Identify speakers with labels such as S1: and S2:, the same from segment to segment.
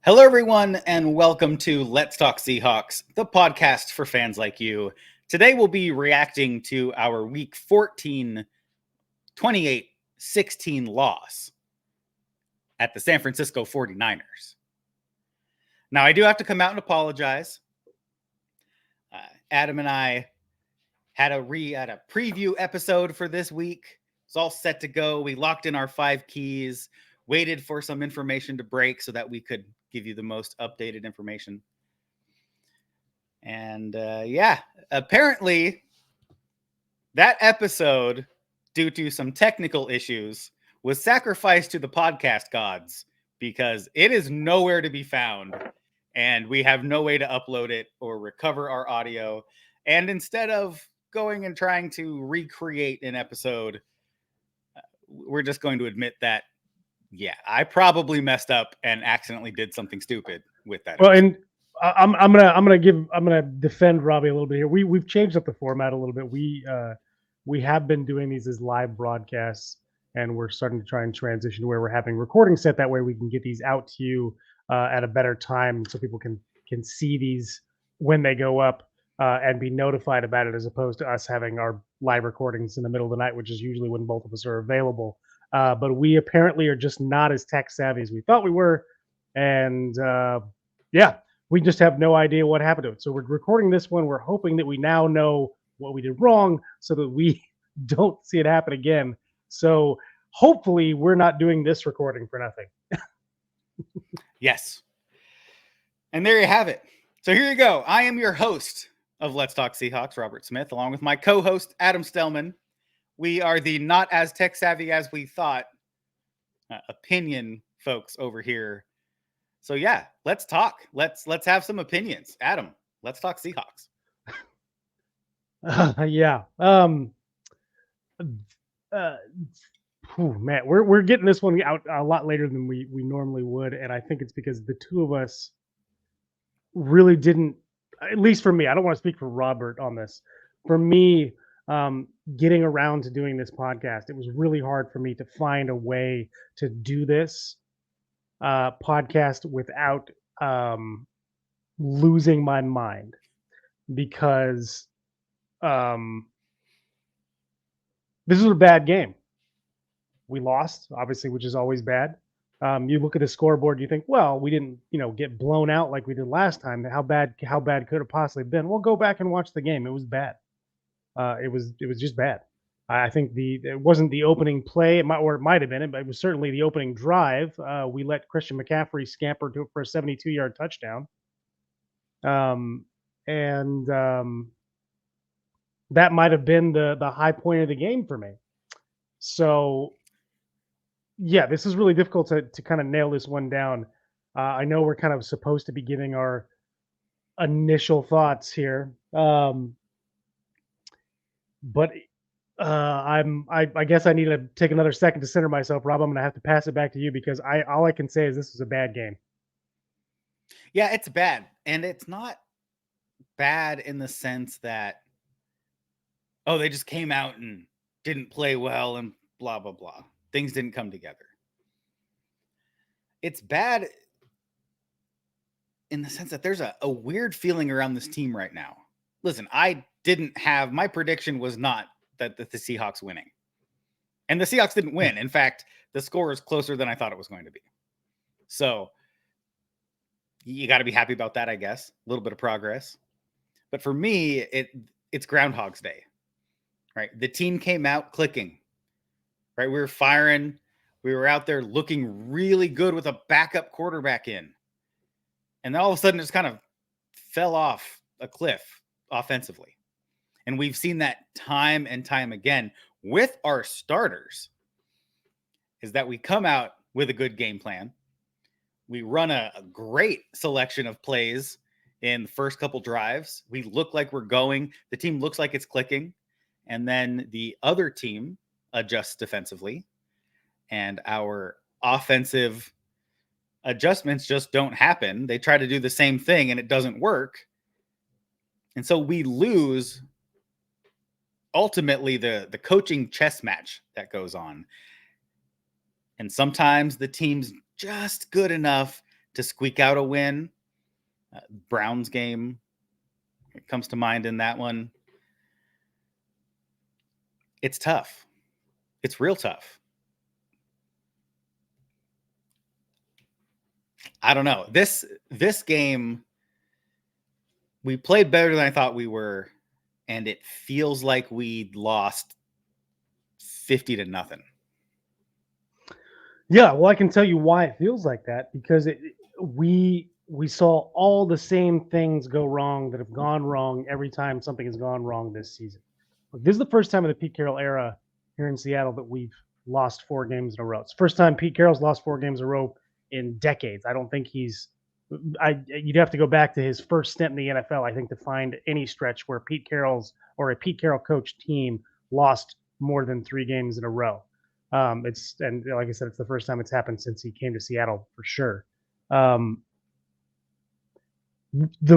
S1: Hello, everyone, and welcome to Let's Talk Seahawks, the podcast for fans like you. Today, we'll be reacting to our Week 14 28-16 loss at the San Francisco 49ers. Now, I do have to come out and apologize. Adam and I had a preview episode for this week. It's all set to go. We locked in our 5 keys, waited for some information to break so that we could give you the most updated information. And apparently that episode, due to some technical issues, was sacrificed to the podcast gods because it is nowhere to be found. And we have no way to upload it or recover our audio. And instead of going and trying to recreate an episode, we're just going to admit that, yeah, I probably messed up and accidentally did something stupid with that.
S2: Well, and I'm gonna defend Robbie a little bit here. We've changed up the format a little bit. We have been doing these as live broadcasts, and we're starting to try and transition to where we're having recording set. That way, we can get these out to you at a better time, so people can see these when they go up and be notified about it, as opposed to us having our live recordings in the middle of the night, which is usually when both of us are available. But we apparently are just not as tech savvy as we thought we were, and yeah, we just have no idea what happened to it. So we're recording this one. We're hoping that we now know what we did wrong so that we don't see it happen again. So hopefully we're not doing this recording for nothing.
S1: Yes. And there you have it. So here you go. I am your host of Let's Talk Seahawks, Robert Smith, along with my co-host, Adam Stellman. We are the not as tech savvy as we thought opinion folks over here. So yeah, let's talk. Let's have some opinions. Adam, let's talk Seahawks.
S2: Yeah. Man, we're getting this one out a lot later than we normally would, and I think it's because the two of us really didn't. At least for me, I don't want to speak for Robert on this. For me, getting around to doing this podcast, it was really hard for me to find a way to do this podcast without losing my mind, because this was a bad game. We lost, obviously, which is always bad. You look at the scoreboard, you think, well, we didn't, get blown out like we did last time. How bad could it possibly have been? Well, go back and watch the game. It was bad. It was just bad. I think it wasn't the opening play, it might have been, but it was certainly the opening drive. We let Christian McCaffrey scamper for a 72-yard touchdown, and that might have been the high point of the game for me. So, yeah, this is really difficult to kind of nail this one down. I know we're kind of supposed to be giving our initial thoughts here, but I guess I need to take another second to center myself. Rob, I'm going to have to pass it back to you because all I can say is this was a bad game.
S1: Yeah, it's bad. And it's not bad in the sense that, oh, they just came out and didn't play well and blah, blah, blah. Things didn't come together. It's bad in the sense that there's a weird feeling around this team right now. Listen, my prediction was not that the Seahawks winning. And the Seahawks didn't win. In fact, the score is closer than I thought it was going to be. So you got to be happy about that, I guess. A little bit of progress. But for me, it's Groundhog's Day, right? The team came out clicking, right? We were firing. We were out there looking really good with a backup quarterback in. And then all of a sudden, it just kind of fell off a cliff offensively. And we've seen that time and time again with our starters, is that we come out with a good game plan. We run a great selection of plays in the first couple drives. We look like we're going. The team looks like it's clicking. And then the other team adjusts defensively. And our offensive adjustments just don't happen. They try to do the same thing and it doesn't work. And so we lose ultimately the coaching chess match that goes on. And sometimes the team's just good enough to squeak out a win. Browns game comes to mind in that one. It's tough. It's real tough. I don't know. This game, we played better than I thought we were, and it feels like we lost 50-0.
S2: Yeah, well, I can tell you why it feels like that, because we saw all the same things go wrong that have gone wrong every time something has gone wrong this season. This is the first time in the Pete Carroll era here in Seattle that we've lost 4 games in a row. It's the first time Pete Carroll's lost 4 games in a row in decades. I don't think you'd have to go back to his first stint in the NFL, I think, to find any stretch where Pete Carroll's or a Pete Carroll coached team lost more than 3 games in a row. And like I said, it's the first time it's happened since he came to Seattle for sure. The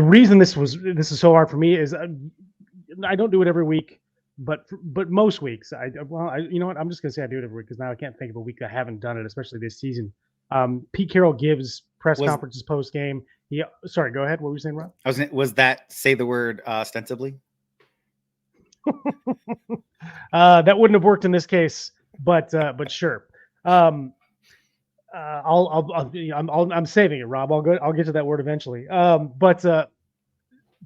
S2: reason this is so hard for me is I don't do it every week, but most weeks you know what, I'm just gonna say I do it every week because now I can't think of a week I haven't done it, especially this season. Pete Carroll gives press conferences post game. Sorry, go ahead. What were you saying, Rob?
S1: Was that say the word ostensibly?
S2: That wouldn't have worked in this case, but sure. I'm saving it, Rob. I'll get to that word eventually. But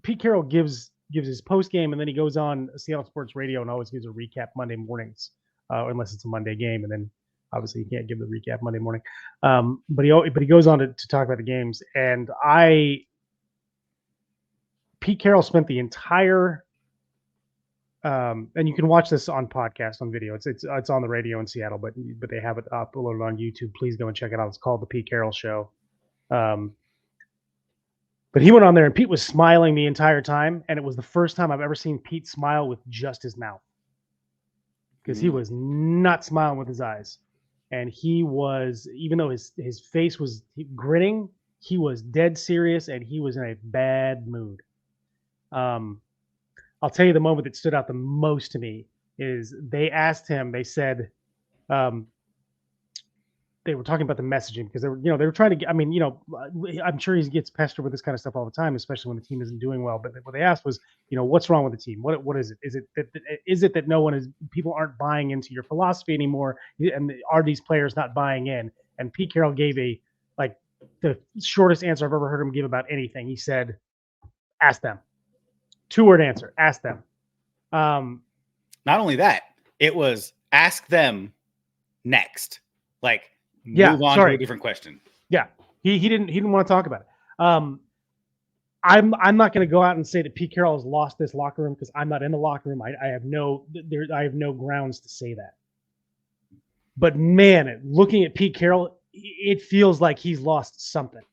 S2: Pete Carroll gives his post game, and then he goes on Seattle Sports Radio and always gives a recap Monday mornings, unless it's a Monday game, and then obviously he can't give the recap Monday morning. But he goes on to talk about the games, and Pete Carroll spent the entire and you can watch this on podcast, on video. It's on the radio in Seattle, but they have it uploaded on YouTube. Please go and check it out. It's called The Pete Carroll Show. But he went on there, and Pete was smiling the entire time, and it was the first time I've ever seen Pete smile with just his mouth, because he was not smiling with his eyes, and he was, even though his face was grinning, he was dead serious, and he was in a bad mood. I'll tell you the moment that stood out the most to me is they asked him, they said, they were talking about the messaging, because they were trying to get, I'm sure he gets pestered with this kind of stuff all the time, especially when the team isn't doing well. But what they asked was, what's wrong with the team? What is it? Is it that people aren't buying into your philosophy anymore? And are these players not buying in? And Pete Carroll gave the shortest answer I've ever heard him give about anything. He said, ask them. 2-word answer. Ask them.
S1: Not only that, it was ask them next. Move on to a different question.
S2: Yeah, he didn't want to talk about it. I'm not going to go out and say that Pete Carroll has lost this locker room, because I'm not in the locker room. I have no grounds to say that. But man, looking at Pete Carroll, it feels like he's lost something.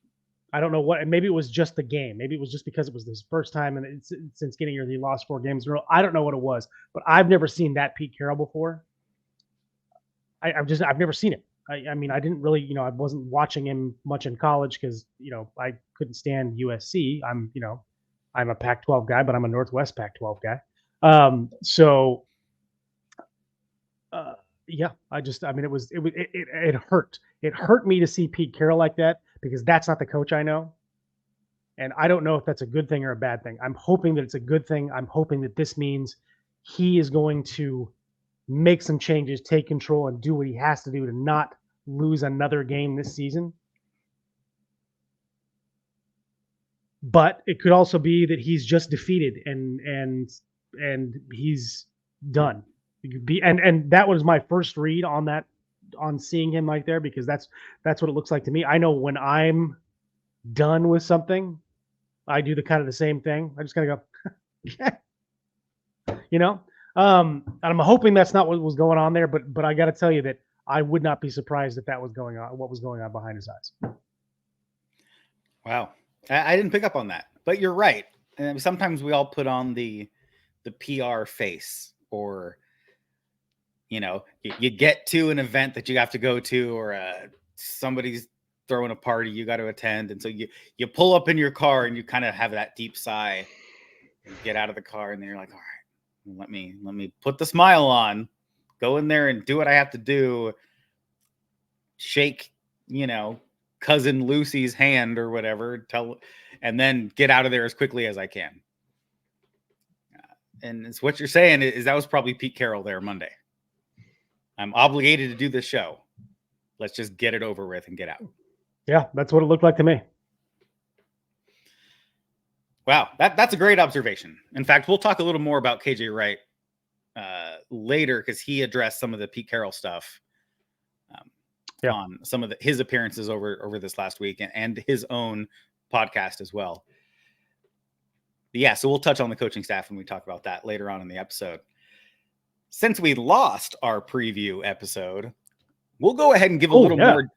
S2: I don't know what. Maybe it was just the game. Maybe it was just because it was his first time, and since getting here, he lost 4 games in a row. I don't know what it was, but I've never seen that Pete Carroll before. I've never seen it. I didn't really, I wasn't watching him much in college because, I couldn't stand USC. I'm a Pac-12 guy, but I'm a Northwest Pac-12 guy. Yeah, it hurt. It hurt me to see Pete Carroll like that, because that's not the coach I know. And I don't know if that's a good thing or a bad thing. I'm hoping that it's a good thing. I'm hoping that this means he is going to make some changes, take control, and do what he has to do to not lose another game this season. But it could also be that he's just defeated and he's done. And that was my first read on that, on seeing him like there, because that's what it looks like to me. I know when I'm done with something, I do the same thing. I just kind of go, and I'm hoping that's not what was going on there, but I got to tell you that I would not be surprised if that was going on, what was going on behind his eyes.
S1: Wow. I didn't pick up on that, but you're right. And sometimes we all put on the PR face, or, you get to an event that you have to go to, or somebody's throwing a party you got to attend. And so you pull up in your car and you kind of have that deep sigh, and get out of the car, and then you're like, all right, let me put the smile on, go in there and do what I have to do. Shake, cousin Lucy's hand or whatever, and then get out of there as quickly as I can. And it's what you're saying is that was probably Pete Carroll there Monday. I'm obligated to do this show. Let's just get it over with and get out.
S2: Yeah, that's what it looked like to me.
S1: Wow, that's a great observation. In fact, we'll talk a little more about KJ Wright later because he addressed some of the Pete Carroll stuff on some of his appearances over this last week and his own podcast as well. But yeah, so we'll touch on the coaching staff when we talk about that later on in the episode. Since we lost our preview episode, we'll go ahead and give a little more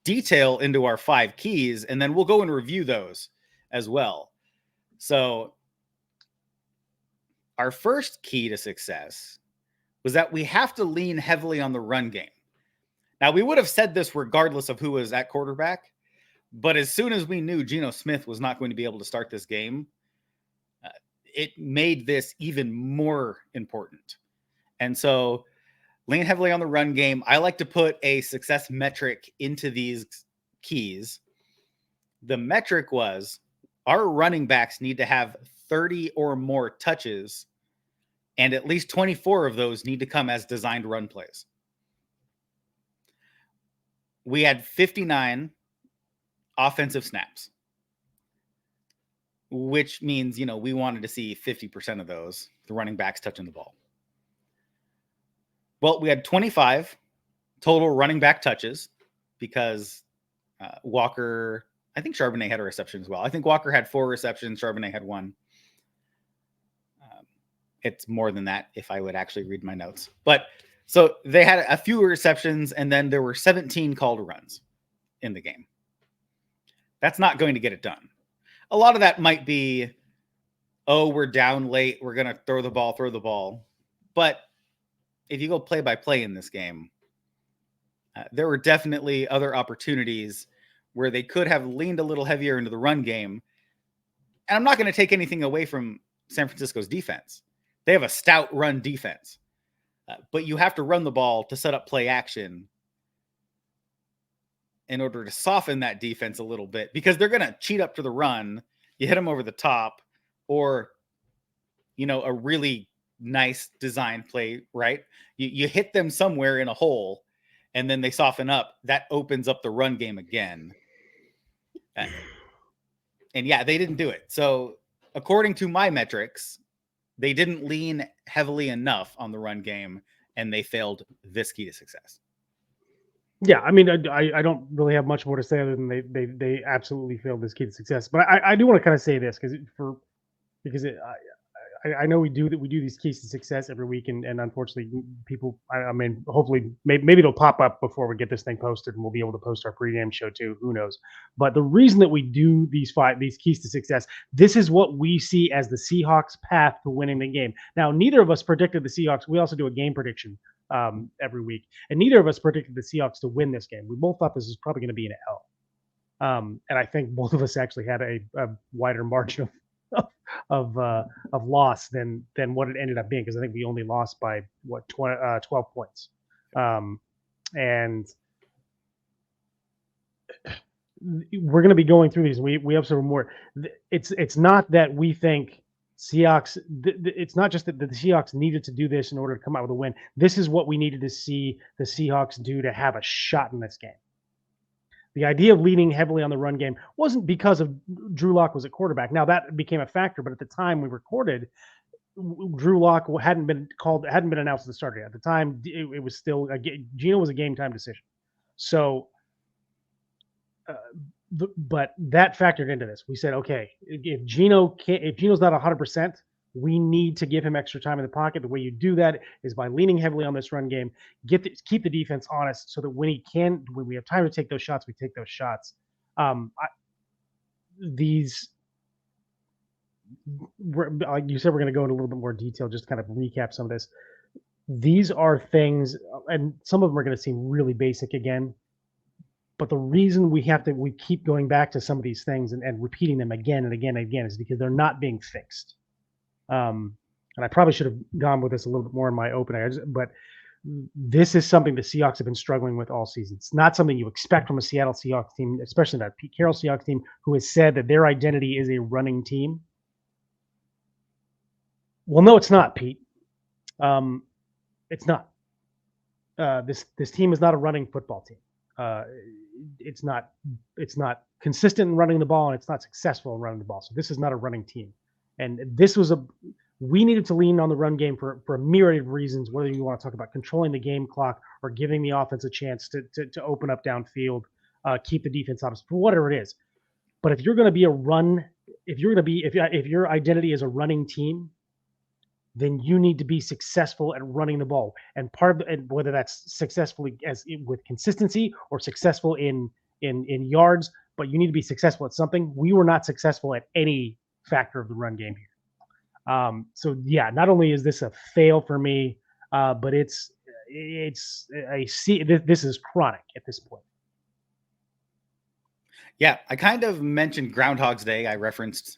S1: detail into our 5 keys, and then we'll go and review those as well. So our first key to success was that we have to lean heavily on the run game. Now, we would have said this regardless of who was at quarterback, but as soon as we knew Geno Smith was not going to be able to start this game, it made this even more important. And so lean heavily on the run game. I like to put a success metric into these keys. The metric was our running backs need to have 30 or more touches, and at least 24 of those need to come as designed run plays. We had 59 offensive snaps, which means, we wanted to see 50% of those, the running backs touching the ball. Well, we had 25 total running back touches because Walker, I think Charbonnet had a reception as well. I think Walker had 4 receptions. Charbonnet had 1. It's more than that if I would actually read my notes. But so they had a few receptions, and then there were 17 called runs in the game. That's not going to get it done. A lot of that might be, we're down late, we're going to throw the ball. But if you go play by play in this game, there were definitely other opportunities where they could have leaned a little heavier into the run game. And I'm not going to take anything away from San Francisco's defense. They have a stout run defense, but you have to run the ball to set up play action in order to soften that defense a little bit, because they're going to cheat up to the run. You hit them over the top, or, a really nice design play, right? You hit them somewhere in a hole, and then they soften up. That opens up the run game again. And yeah, they didn't do it. So according to my metrics, they didn't lean heavily enough on the run game, and they failed this key to success.
S2: Yeah, I mean, I don't really have much more to say other than they absolutely failed this key to success. But I do want to kind of say this because I know we do these keys to success every week, and unfortunately, people. I mean, hopefully, maybe it'll pop up before we get this thing posted, and we'll be able to post our pregame show too. Who knows? But the reason that we do these keys to success, this is what we see as the Seahawks' path to winning the game. Now, neither of us predicted the Seahawks. We also do a game prediction every week, and neither of us predicted the Seahawks to win this game. We both thought this was probably going to be an L, and I think both of us actually had a wider margin of loss than what it ended up being, because I think we only lost by 12 points, and we're going to be going through these. We have some more. It's not that we think Seahawks. It's not just that the Seahawks needed to do this in order to come out with a win. This is what we needed to see the Seahawks do to have a shot in this game. The idea of leaning heavily on the run game wasn't because of Drew Lock was at quarterback. Now that became a factor, but at the time we recorded, Drew Lock hadn't been announced as the starter yet. At the time, it was still Geno was a game time decision. So, but that factored into this. We said, okay, if Geno's not 100%, we need to give him extra time in the pocket. The way you do that is by leaning heavily on this run game, keep the defense honest, so that when we have time to take those shots, we take those shots. Like you said, we're going to go into a little bit more detail, just to kind of recap some of this. These are things, and some of them are going to seem really basic again, but the reason we keep going back to some of these things and repeating them again and again and again is because they're not being fixed. And I probably should have gone with this a little bit more in my opening, but this is something the Seahawks have been struggling with all season. It's not something you expect from a Seattle Seahawks team, especially that Pete Carroll Seahawks team, who has said that their identity is a running team. Well, no, it's not, Pete. It's not. This team is not a running football team. It's not consistent in running the ball, and it's not successful in running the ball. So this is not a running team. And we needed to lean on the run game for a myriad of reasons, whether you want to talk about controlling the game clock or giving the offense a chance to open up downfield, keep the defense honest, for whatever it is. But if you're going to be if your identity is a running team, then you need to be successful at running the ball. And whether that's successfully with consistency or successful in yards, but you need to be successful at something. We were not successful at any factor of the run game here. So yeah, not only is this a fail for me, but this is chronic at this point.
S1: Yeah, I kind of mentioned Groundhog's Day. I referenced,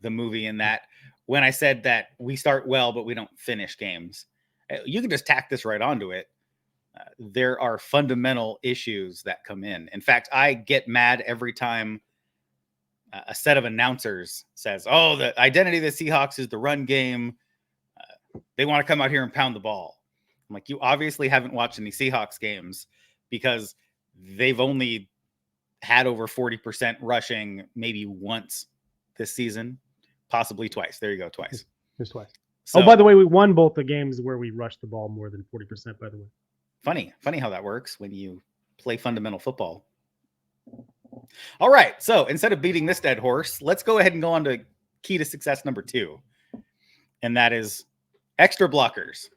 S1: the movie in that when I said that we start well, but we don't finish games. You can just tack this right onto it. There are fundamental issues that come in. In fact, I get mad every time a set of announcers says, "Oh, the identity of the Seahawks is the run game. They want to come out here and pound the ball." I'm like, you obviously haven't watched any Seahawks games because they've only had over 40% rushing maybe once this season, possibly twice. There you go, twice.
S2: Just twice. So, by the way, we won both the games where we rushed the ball more than 40%, by the way.
S1: Funny how that works when you play fundamental football. All right, so instead of beating this dead horse, let's go ahead and go on to key to success number 2, and that is extra blockers.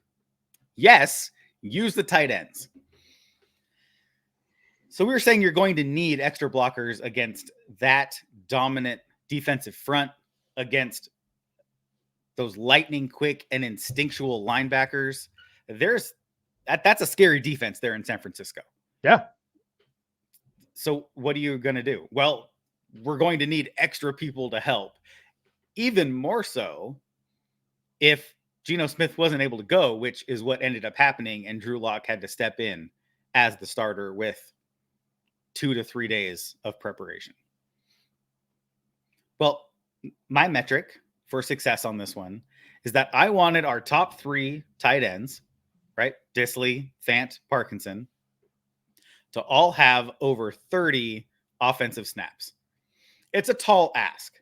S1: Yes, use the tight ends. So we were saying you're going to need extra blockers against that dominant defensive front, against those lightning quick and instinctual linebackers. That's a scary defense there in San Francisco.
S2: Yeah.
S1: So what are you going to do? Well, we're going to need extra people to help. Even more so if Geno Smith wasn't able to go, which is what ended up happening, and Drew Lock had to step in as the starter with 2 to 3 days of preparation. Well, my metric for success on this one is that I wanted our top 3 tight ends, right? Dissly, Fant, Parkinson, to all have over 30 offensive snaps. It's a tall ask.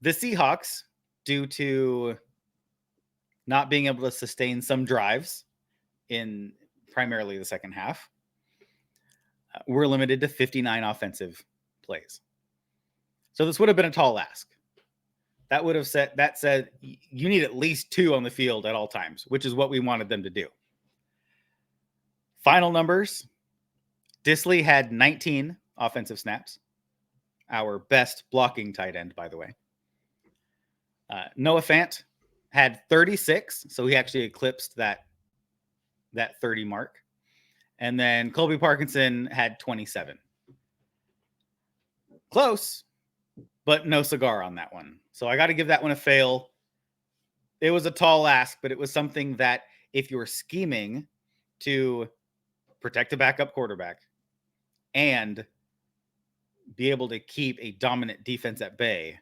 S1: The Seahawks, due to not being able to sustain some drives in primarily the second half, we're limited to 59 offensive plays. So this would have been a tall ask. That would have said you need at least 2 on the field at all times, which is what we wanted them to do. Final numbers. Dissly had 19 offensive snaps. Our best blocking tight end, by the way. Noah Fant had 36, so he actually eclipsed that 30 mark. And then Colby Parkinson had 27. Close, but no cigar on that one. So I got to give that one a fail. It was a tall ask, but it was something that if you're scheming to protect a backup quarterback and be able to keep a dominant defense at bay,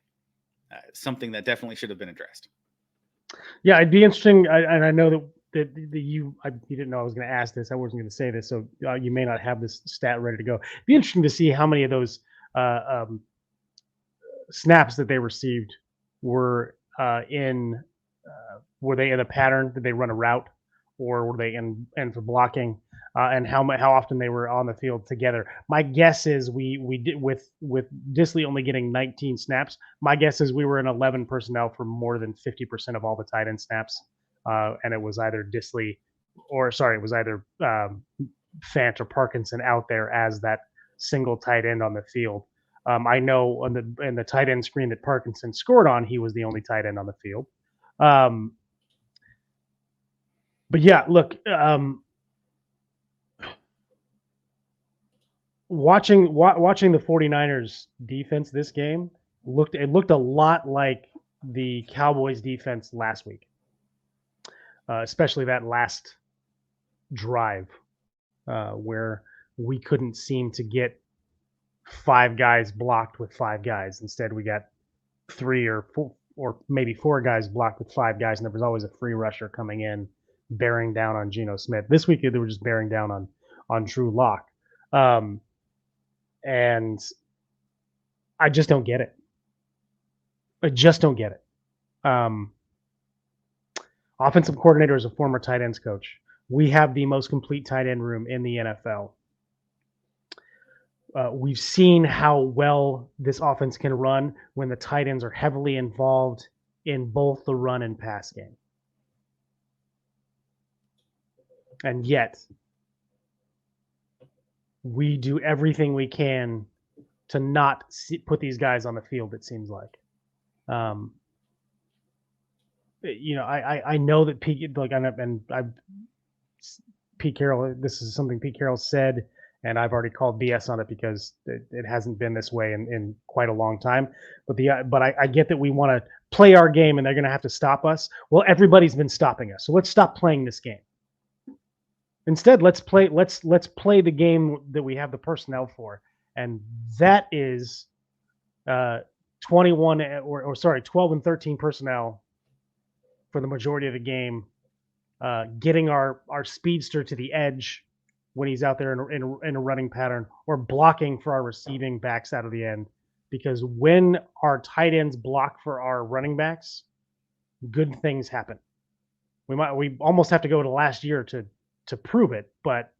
S1: something that definitely should have been addressed.
S2: Yeah, it'd be interesting. And I know that you didn't know I was going to ask this. I wasn't going to say this, so you may not have this stat ready to go. It'd be interesting to see how many of those snaps that they received were were they in a pattern? Did they run a route, or were they in for blocking? And how often they were on the field together. My guess is we did with Dissly only getting 19 snaps. My guess is we were in 11 personnel for more than 50% of all the tight end snaps, and it was either Fant or Parkinson out there as that single tight end on the field. I know in the tight end screen that Parkinson scored on, he was the only tight end on the field. But yeah, look. Watching the 49ers defense this game looked a lot like the Cowboys defense last week. especially that last drive where we couldn't seem to get 5 guys blocked with 5 guys. Instead, we got 3 or 4 or maybe 4 guys blocked with 5 guys, and there was always a free rusher coming in, bearing down on Geno Smith. This week, they were just bearing down on Drew Lock. And I just don't get it. I just don't get it. Offensive coordinator is a former tight ends coach. We have the most complete tight end room in the NFL. We've seen how well this offense can run when the tight ends are heavily involved in both the run and pass game. And yet, we do everything we can to not put these guys on the field, it seems like. I know that Pete Carroll, this is something Pete Carroll said, and I've already called BS on it because it hasn't been this way in quite a long time. But I get that we want to play our game and they're going to have to stop us. Well, everybody's been stopping us, so let's stop playing this game. Instead, let's play the game that we have the personnel for, and that is 12 and 13 personnel for the majority of the game, getting our speedster to the edge when he's out there in a running pattern, or blocking for our receiving backs out of the end. Because when our tight ends block for our running backs, good things happen. We almost have to go to last year to prove it, but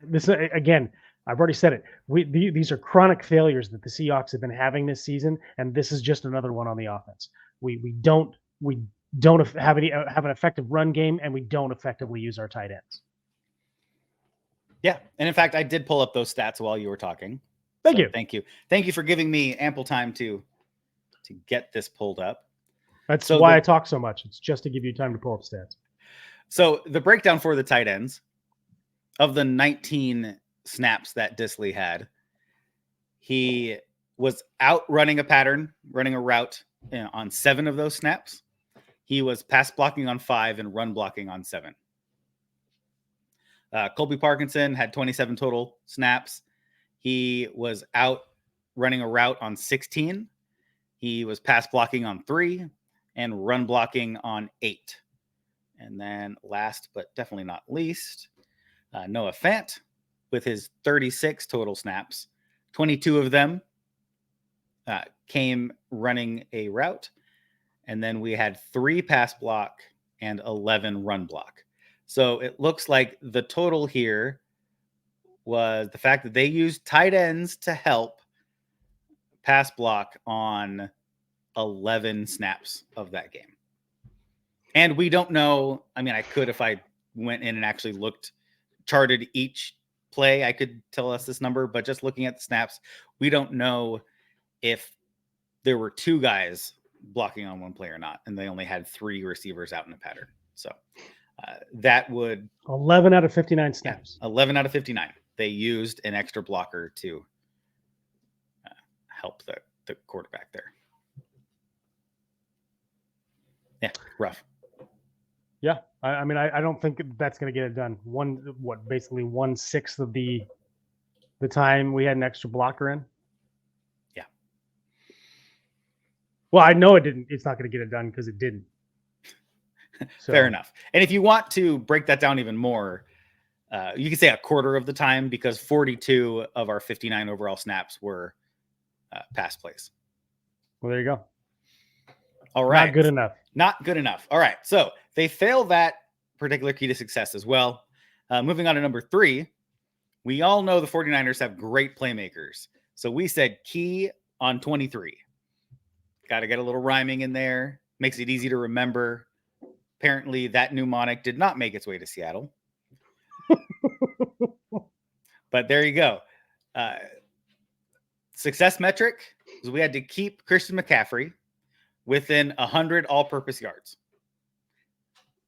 S2: this again, I've already said it. These are chronic failures that the Seahawks have been having this season, and this is just another one on the offense. We don't have an effective run game, and we don't effectively use our tight ends.
S1: Yeah, and in fact, I did pull up those stats while you were talking.
S2: Thank you
S1: for giving me ample time to get this pulled up.
S2: That's why I talk so much. It's just to give you time to pull up stats.
S1: So the breakdown for the tight ends, of the 19 snaps that Dissly had, he was out running a pattern, running a route on 7 of those snaps. He was pass blocking on 5 and run blocking on 7. Colby Parkinson had 27 total snaps. He was out running a route on 16. He was pass blocking on 3 and run blocking on 8. And then last but definitely not least, Noah Fant with his 36 total snaps. 22 of them came running a route. And then we had 3 pass block and 11 run block. So it looks like the total here was the fact that they used tight ends to help pass block on 11 snaps of that game. And we don't know. I mean, I could, if I went in and actually charted each play, I could tell us this number, but just looking at the snaps, we don't know if there were 2 guys blocking on one play or not, and they only had 3 receivers out in a pattern. So that would
S2: 11 out of 59 snaps.
S1: 11 out of 59. They used an extra blocker to help the quarterback there. Yeah, rough.
S2: Yeah, I mean, I don't think that's going to get it done. Basically 1/6 of the time we had an extra blocker in.
S1: Yeah.
S2: Well, I know it didn't. It's not going to get it done because it didn't. So.
S1: Fair enough. And if you want to break that down even more, you can say a quarter of the time, because 42 of our 59 overall snaps were pass plays.
S2: Well, there you go.
S1: All right.
S2: Not good enough.
S1: Not good enough. All right. So they fail that particular key to success as well. Moving on to number 3, we all know the 49ers have great playmakers. So we said key on 23. Got to get a little rhyming in there. Makes it easy to remember. Apparently that mnemonic did not make its way to Seattle. But there you go. Success metric is we had to keep Christian McCaffrey within 100 all-purpose yards.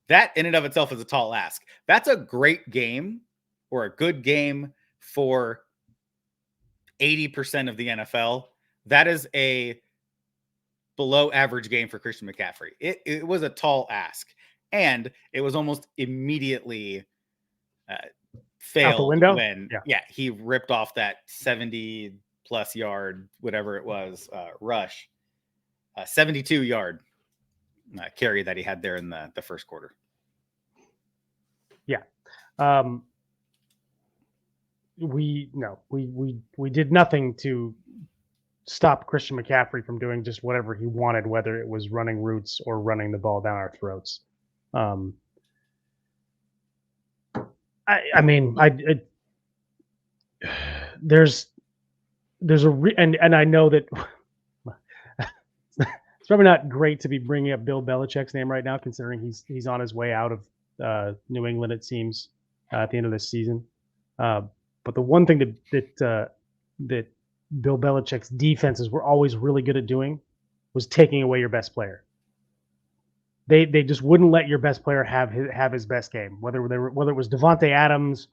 S1: That in and of itself is a tall ask. That's a great game, or a good game, for 80% of the NFL. That is a below average game for Christian McCaffrey. It was a tall ask, and it was almost immediately failed when he ripped off that 70 plus yard, whatever it was, rush, 72 yard carry that he had there in the first quarter.
S2: Yeah. We did nothing to stop Christian McCaffrey from doing just whatever he wanted, whether it was running routes or running the ball down our throats. There's and I know that it's probably not great to be bringing up Bill Belichick's name right now, considering he's on his way out of New England, it seems, at the end of this season. But the one thing that Bill Belichick's defenses were always really good at doing was taking away your best player. They just wouldn't let your best player have his best game, whether it was Devontae Adams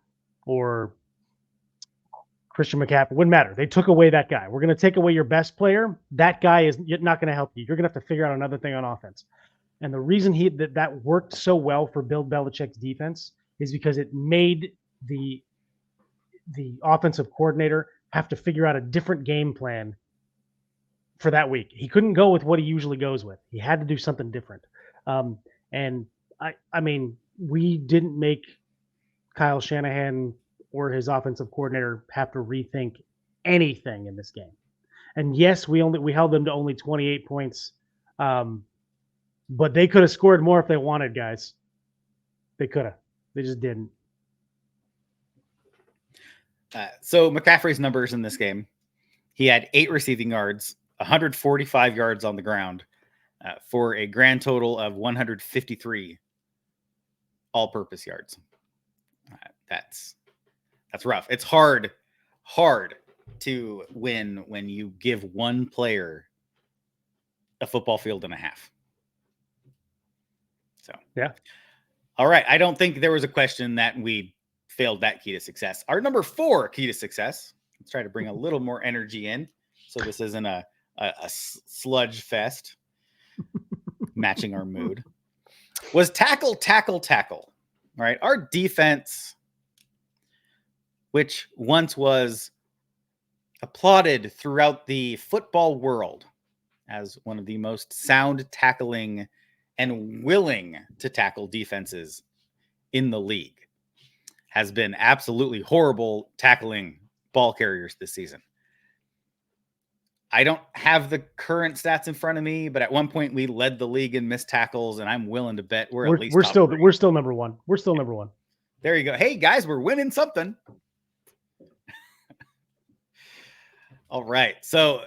S2: or Christian McCaffrey. Wouldn't matter. They took away that guy. We're going to take away your best player. That guy is not going to help you. You're going to have to figure out another thing on offense. And the reason that worked so well for Bill Belichick's defense is because it made the offensive coordinator have to figure out a different game plan for that week. He couldn't go with what he usually goes with. He had to do something different. And I mean, we didn't make Kyle Shanahan or his offensive coordinator have to rethink anything in this game. And yes, we held them to only 28 points. But they could have scored more if they wanted, guys. They could have. They just didn't.
S1: So McCaffrey's numbers in this game, he had 8 receiving yards, 145 yards on the ground, for a grand total of 153 all-purpose yards. That's rough. It's hard to win when you give one player a football field and a half. So
S2: yeah.
S1: All right. I don't think there was a question that we failed that key to success. Our number 4 key to success. Let's try to bring a little more energy in, so this isn't a sludge fest. Matching our mood was tackle. All right. Our defense, which once was applauded throughout the football world as one of the most sound tackling and willing to tackle defenses in the league, has been absolutely horrible tackling ball carriers this season. I don't have the current stats in front of me, but at one point we led the league in missed tackles, and I'm willing to bet we're at least
S2: we're still number one. We're still number one.
S1: There you go. Hey guys, we're winning something. All right. So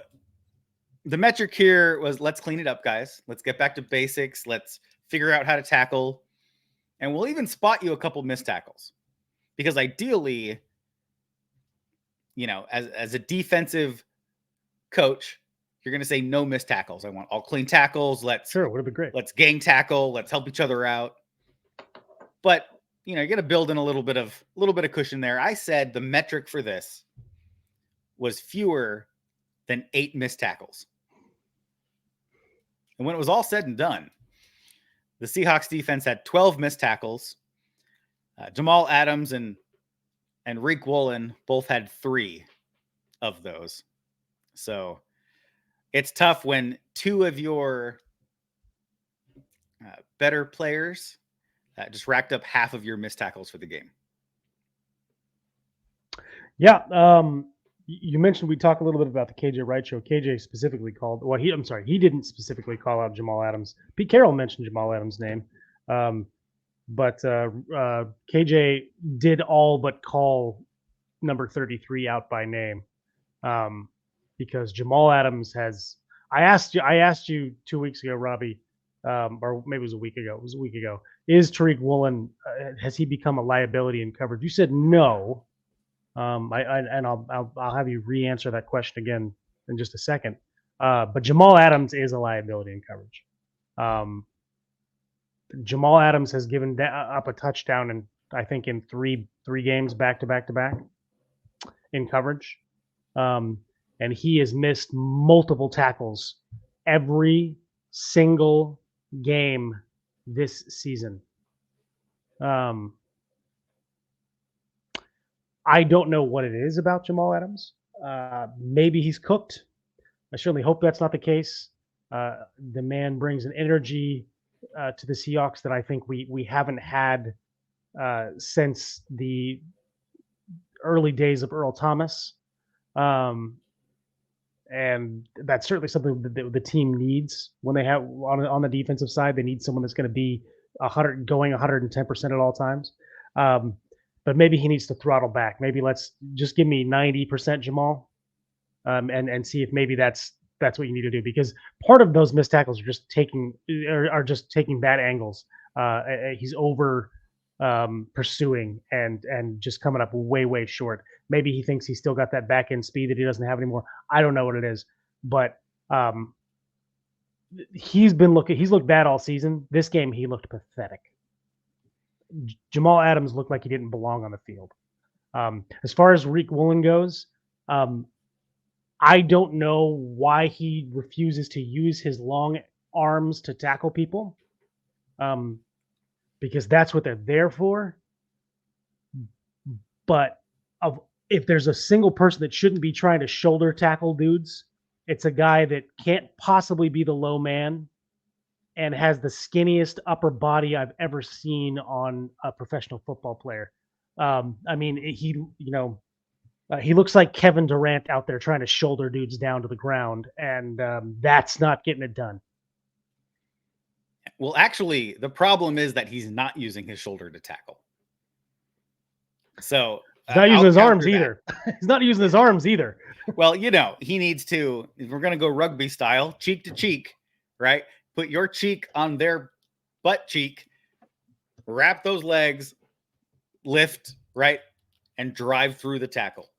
S1: the metric here was, let's clean it up, guys. Let's get back to basics. Let's figure out how to tackle. And we'll even spot you a couple missed tackles. Because ideally, as a defensive coach, you're going to say no missed tackles. I want all clean tackles.
S2: Sure, would have been great.
S1: Let's gang tackle. Let's help each other out. But, you're going to build in a little bit of cushion there. I said the metric for this was fewer than 8 missed tackles. And when it was all said and done, the Seahawks defense had 12 missed tackles. Jamal Adams and Reek Woolen both had 3 of those. So it's tough when 2 of your better players just racked up half of your missed tackles for the game.
S2: Yeah. You mentioned we talk a little bit about the KJ Wright show. KJ specifically called, he didn't specifically call out Jamal Adams. Pete Carroll mentioned Jamal Adams' name. But KJ did all but call number 33 out by name. Because Jamal Adams has, I asked you 2 weeks ago, Robbie, or maybe it was a week ago. Is Tariq Woolen, has he become a liability in coverage? You said no. I'll have you re-answer that question again in just a second. But Jamal Adams is a liability in coverage. Jamal Adams has given up a touchdown in three games back to back in coverage. And he has missed multiple tackles every single game this season. I don't know what it is about Jamal Adams. Maybe he's cooked. I certainly hope that's not the case. The man brings an energy to the Seahawks that I think we haven't had since the early days of Earl Thomas. And that's certainly something that the team needs when they have on the defensive side. They need someone that's going to be 110% at all times. But maybe he needs to throttle back. Maybe let's just give me 90% Jamal, and see if maybe that's what you need to do, because part of those missed tackles are just taking bad angles. He's over pursuing and just coming up way short. Maybe he thinks he's still got that back end speed that he doesn't have anymore. I don't know what it is, but he's looked bad all season. This game he looked pathetic. Jamal Adams looked like he didn't belong on the field. As far as Tariq Woolen goes, I don't know why he refuses to use his long arms to tackle people, because that's what they're there for. But if there's a single person that shouldn't be trying to shoulder tackle dudes, it's a guy that can't possibly be the low man and has the skinniest upper body I've ever seen on a professional football player. I mean, he looks like Kevin Durant out there trying to shoulder dudes down to the ground, and that's not getting it done.
S1: Well, actually, the problem is that he's not using his shoulder to tackle. So
S2: he's not using his arms either. He's not using his arms either.
S1: Well, he needs to, if we're going to go rugby style, cheek to cheek, right? Put your cheek on their butt cheek, wrap those legs, lift, right? And drive through the tackle.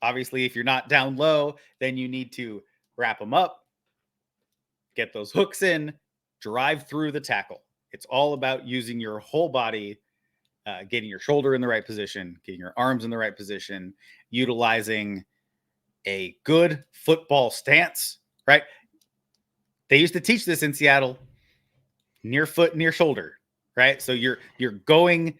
S1: Obviously, if you're not down low, then you need to wrap them up, get those hooks in, drive through the tackle. It's all about using your whole body, getting your shoulder in the right position, getting your arms in the right position, utilizing a good football stance, right? They used to teach this in Seattle, near foot, near shoulder, right? So you're going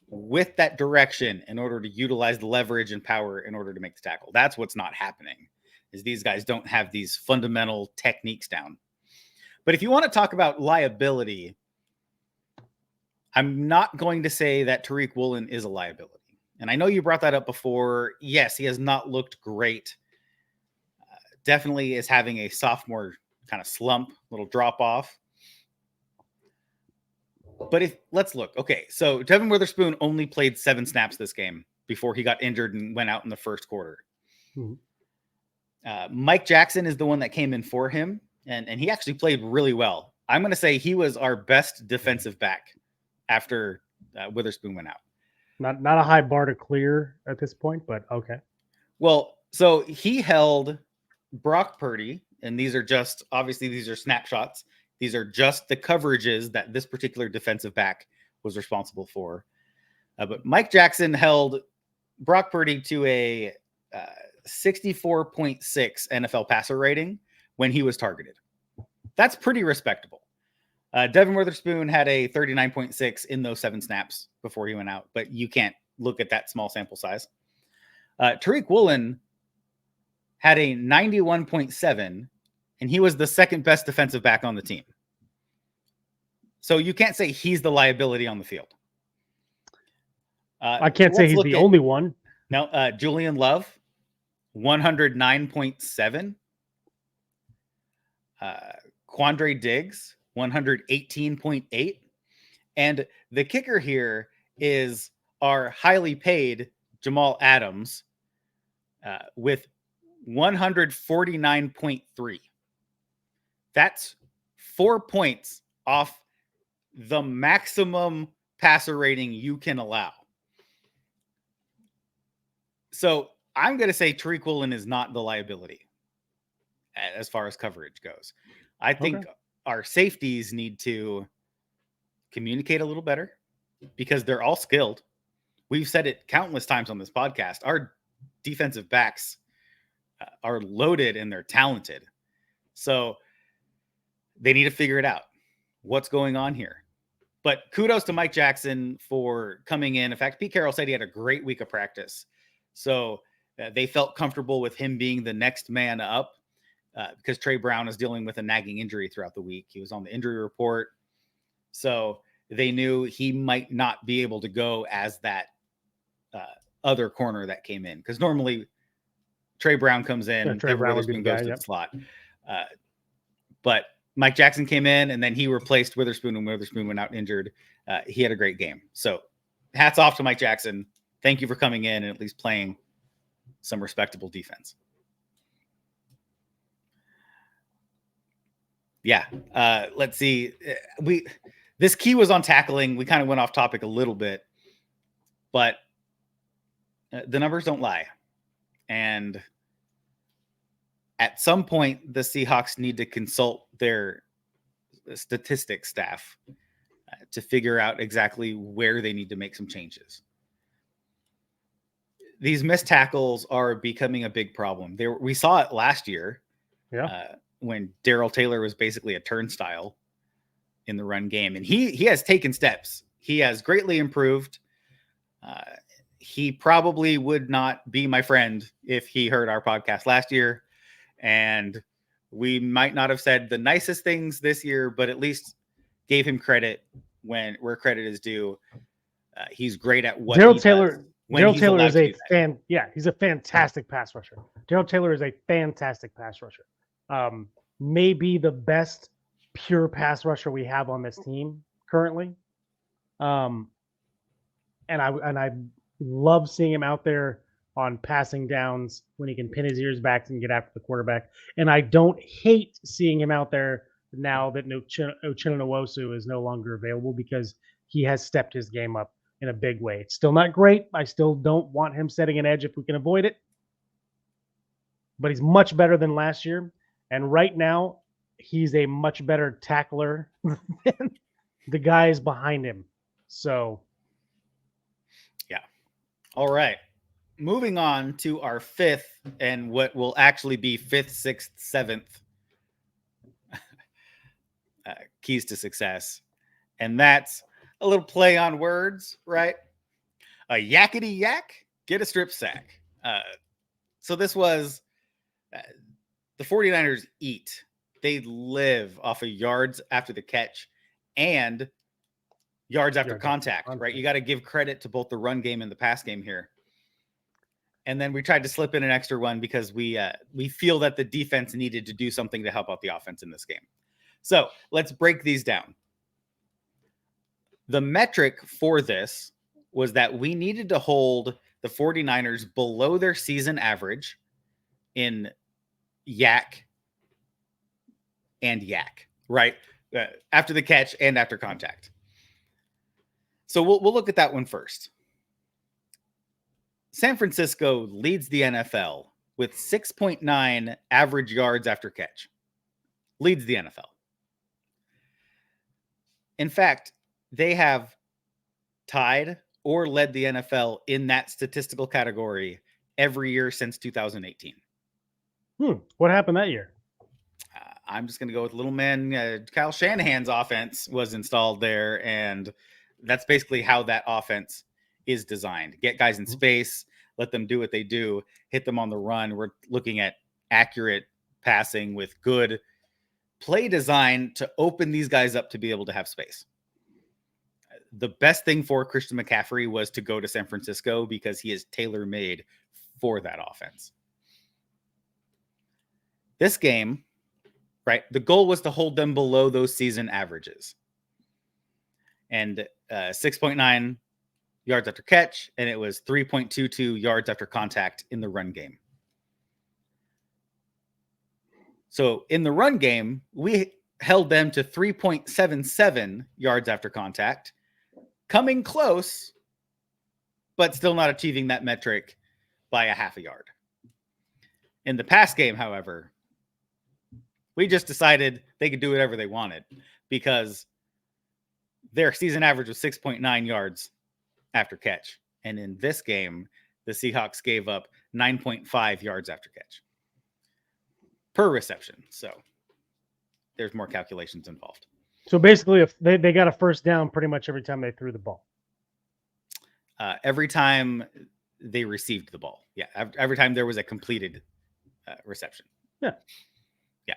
S1: with that direction in order to utilize the leverage and power in order to make the tackle. That's what's not happening, is these guys don't have these fundamental techniques down. But if you want to talk about liability, I'm not going to say that Tariq Woolen is a liability. And I know you brought that up before. Yes, he has not looked great. Definitely is having a sophomore kind of slump, little drop off. But let's look. Okay, so Devin Witherspoon only played 7 snaps this game before he got injured and went out in the first quarter. Mm-hmm. Mike Jackson is the one that came in for him, and he actually played really well. I'm going to say he was our best defensive back after Witherspoon went out.
S2: Not a high bar to clear at this point, but okay.
S1: Well, so he held Brock Purdy, and these are snapshots. These are just the coverages that this particular defensive back was responsible for. But Mike Jackson held Brock Purdy to a 64.6 NFL passer rating when he was targeted. That's pretty respectable. Devin Witherspoon had a 39.6 in those 7 snaps before he went out, but you can't look at that small sample size. Tariq Woolen had a 91.7, and he was the second best defensive back on the team. So you can't say he's the liability on the field.
S2: I can't say he's the only one.
S1: No, Julian Love, 109.7. Quandre Diggs, 118.8. And the kicker here is our highly paid Jamal Adams with 149.3. That's 4 points off the maximum passer rating you can allow. So I'm going to say Tariq Woolen is not the liability as far as coverage goes. I think our safeties need to communicate a little better because they're all skilled. We've said it countless times on this podcast. Our defensive backs are loaded and they're talented. So they need to figure it out. What's going on here? But kudos to Mike Jackson for coming in. In fact, Pete Carroll said he had a great week of practice. So they felt comfortable with him being the next man up because Trey Brown is dealing with a nagging injury throughout the week. He was on the injury report. So they knew he might not be able to go as that other corner that came in. Because normally Trey Brown comes in,
S2: Trey Brown would be
S1: Witherspoon
S2: the guy,
S1: goes to the slot. But Mike Jackson came in, and then he replaced Witherspoon, and Witherspoon went out injured. He had a great game. So hats off to Mike Jackson. Thank you for coming in and at least playing some respectable defense. Yeah. Let's see. This key was on tackling. We kind of went off topic a little bit, but the numbers don't lie. And at some point, the Seahawks need to consult their statistics staff to figure out exactly where they need to make some changes. These missed tackles are becoming a big problem. We saw it last year when Darrell Taylor was basically a turnstile in the run game. And he has taken steps. He has greatly improved. He probably would not be my friend if he heard our podcast last year. And we might not have said the nicest things this year, but at least gave him credit where credit is due. He's great at what
S2: Darrell
S1: he
S2: Taylor.
S1: does.
S2: Darrell Taylor is he's a fantastic pass rusher. Darrell Taylor is a fantastic pass rusher. Maybe the best pure pass rusher we have on this team currently. And I love seeing him out there on passing downs when he can pin his ears back and get after the quarterback. And I don't hate seeing him out there now that Uchenna is no longer available because he has stepped his game up in a big way. It's still not great. I still don't want him setting an edge if we can avoid it. But he's much better than last year. And right now, he's a much better tackler than the guys behind him. So,
S1: yeah. All right. Moving on to our fifth and what will actually be fifth, sixth, seventh keys to success. And that's a little play on words, right? A yakety yak, get a strip sack. So this was the 49ers eat. They live off of yards after the catch and yards after contact, right? You got to give credit to both the run game and the pass game here. And then we tried to slip in an extra one because we feel that the defense needed to do something to help out the offense in this game. So let's break these down. The metric for this was that we needed to hold the 49ers below their season average in yak and yak, right? After the catch and after contact. So we'll look at that one first. San Francisco leads the NFL with 6.9 average yards after catch. Leads the NFL. In fact, they have tied or led the NFL in that statistical category every year since 2018.
S2: What happened that year?
S1: I'm just going to go with little man. Kyle Shanahan's offense was installed there, and that's basically how that offense is designed. Get guys in space, let them do what they do, hit them on the run. We're looking at accurate passing with good play design to open these guys up to be able to have space. The best thing for Christian McCaffrey was to go to San Francisco because he is tailor-made for that offense. This game, right, the goal was to hold them below those season averages. And 6.9 yards after catch, and it was 3.22 yards after contact in the run game. So in the run game, we held them to 3.77 yards after contact, coming close, but still not achieving that metric by a half a yard. In the pass game, however, we just decided they could do whatever they wanted because their season average was 6.9 yards after catch. And in this game, the Seahawks gave up 9.5 yards after catch per reception. So there's more calculations involved.
S2: So basically, if they got a first down pretty much every time they threw the ball.
S1: Every time they received the ball. Yeah. Every time there was a completed reception.
S2: Yeah.
S1: Yeah.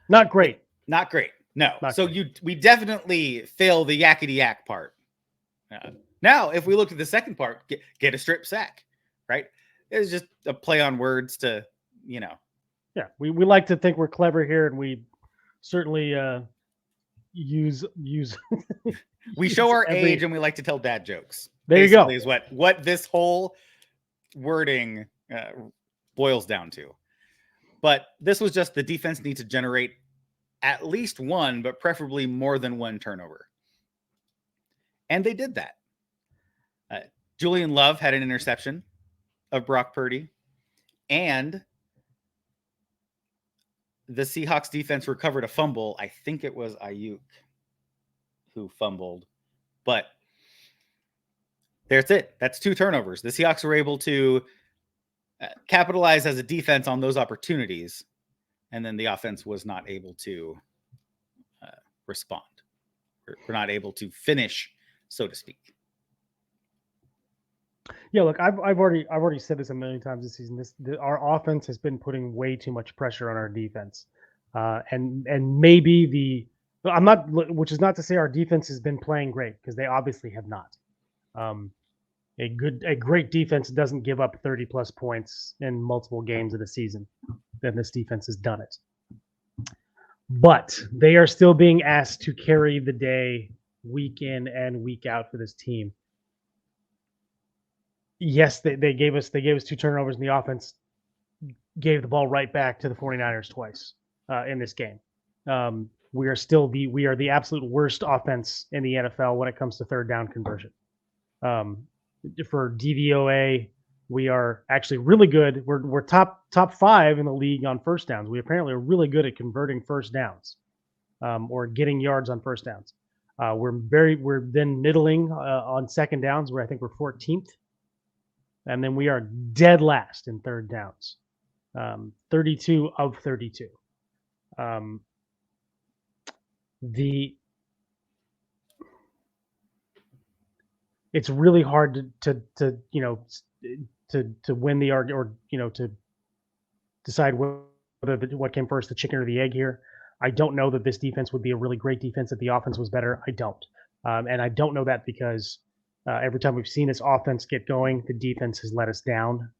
S2: Not great.
S1: Not great. No.
S2: Not
S1: so
S2: great.
S1: we definitely fail the yakety yak part. Now, if we look at the second part, get a strip sack, right? It's just a play on words to,
S2: Yeah. We like to think we're clever here, and we certainly use
S1: we show our age and we like to tell dad jokes.
S2: There you go.
S1: Is what this whole wording boils down to. But this was just the defense need to generate at least one, but preferably more than one turnover. And they did that. Julian Love had an interception of Brock Purdy, and the Seahawks defense recovered a fumble. I think it was Ayuk who fumbled, but that's it. That's 2 turnovers. The Seahawks were able to capitalize as a defense on those opportunities, and then the offense was not able to respond. We're not able to finish, so to speak.
S2: Yeah, look, I've already said this a million times this season. Our offense has been putting way too much pressure on our defense, and maybe I'm not, which is not to say our defense has been playing great, because they obviously have not. A great defense doesn't give up 30+ points in multiple games of the season. Then this defense has done it. But they are still being asked to carry the day week in and week out for this team. Yes, they gave us 2 turnovers, and the offense gave the ball right back to the 49ers twice in this game. We are the absolute worst offense in the NFL when it comes to third down conversion. For DVOA, we are actually really good. We're top 5 in the league on first downs. We apparently are really good at converting first downs, or getting yards on first downs. We're then middling on second downs, where I think we're 14th. And then we are dead last in third downs, 32 of 32. It's really hard to win the argument, or to decide what came first, the chicken or the egg here. I don't know that this defense would be a really great defense if the offense was better. I don't, and I don't know that because every time we've seen this offense get going, the defense has let us down,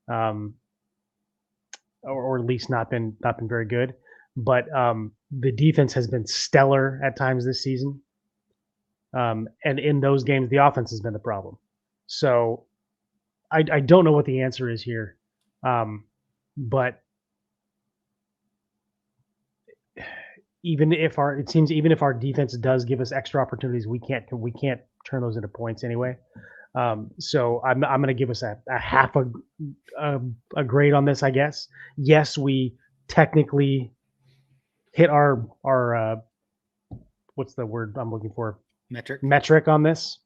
S2: or at least not been very good. But the defense has been stellar at times this season, and in those games, the offense has been the problem. So I don't know what the answer is here, but even if our defense does give us extra opportunities, we can't turn those into points anyway. So I'm going to give us a half a grade on this, I guess. Yes, we technically hit our what's the word I'm looking for? Metric on this,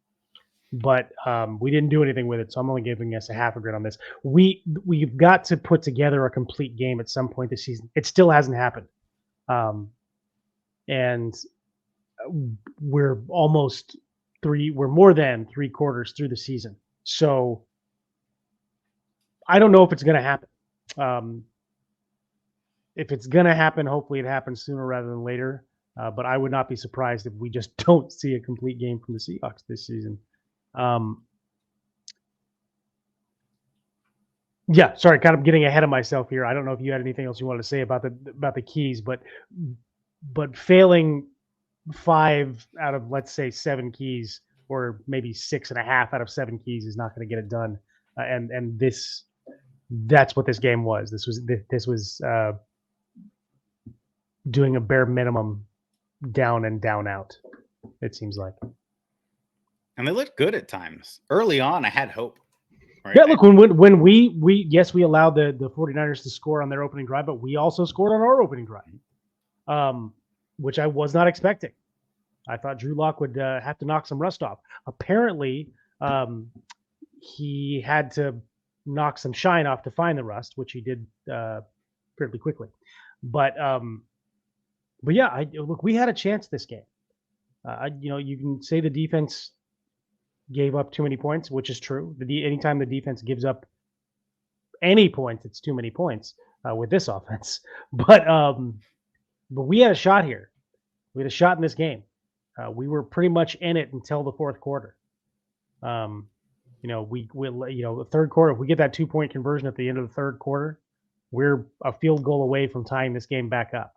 S2: but we didn't do anything with it. So I'm only giving us a half a grade on this. We've got to put together a complete game at some point this season. It still hasn't happened. And we're more than 3/4 through the season. So I don't know if it's going to happen. If it's going to happen, hopefully it happens sooner rather than later. But I would not be surprised if we just don't see a complete game from the Seahawks this season. Yeah, sorry, kind of getting ahead of myself here. I don't know if you had anything else you wanted to say about the keys, but failing 5 out of, let's say, 7 keys, or maybe 6.5 out of 7 keys, is not going to get it done. And that's what this game was. This was doing a bare minimum, down and down out, it seems like.
S1: And they looked good at times. Early on, I had hope.
S2: Right? Yeah, look, when we allowed the 49ers to score on their opening drive, but we also scored on our opening drive, which I was not expecting. I thought Drew Lock would have to knock some rust off. Apparently, he had to knock some shine off to find the rust, which he did fairly quickly. But But yeah, look, we had a chance this game. You can say the defense gave up too many points, which is true. Anytime the defense gives up any points, it's too many points with this offense. But we had a shot here. We had a shot in this game. We were pretty much in it until the fourth quarter. The third quarter, if we get that 2-point conversion at the end of the third quarter, we're a field goal away from tying this game back up.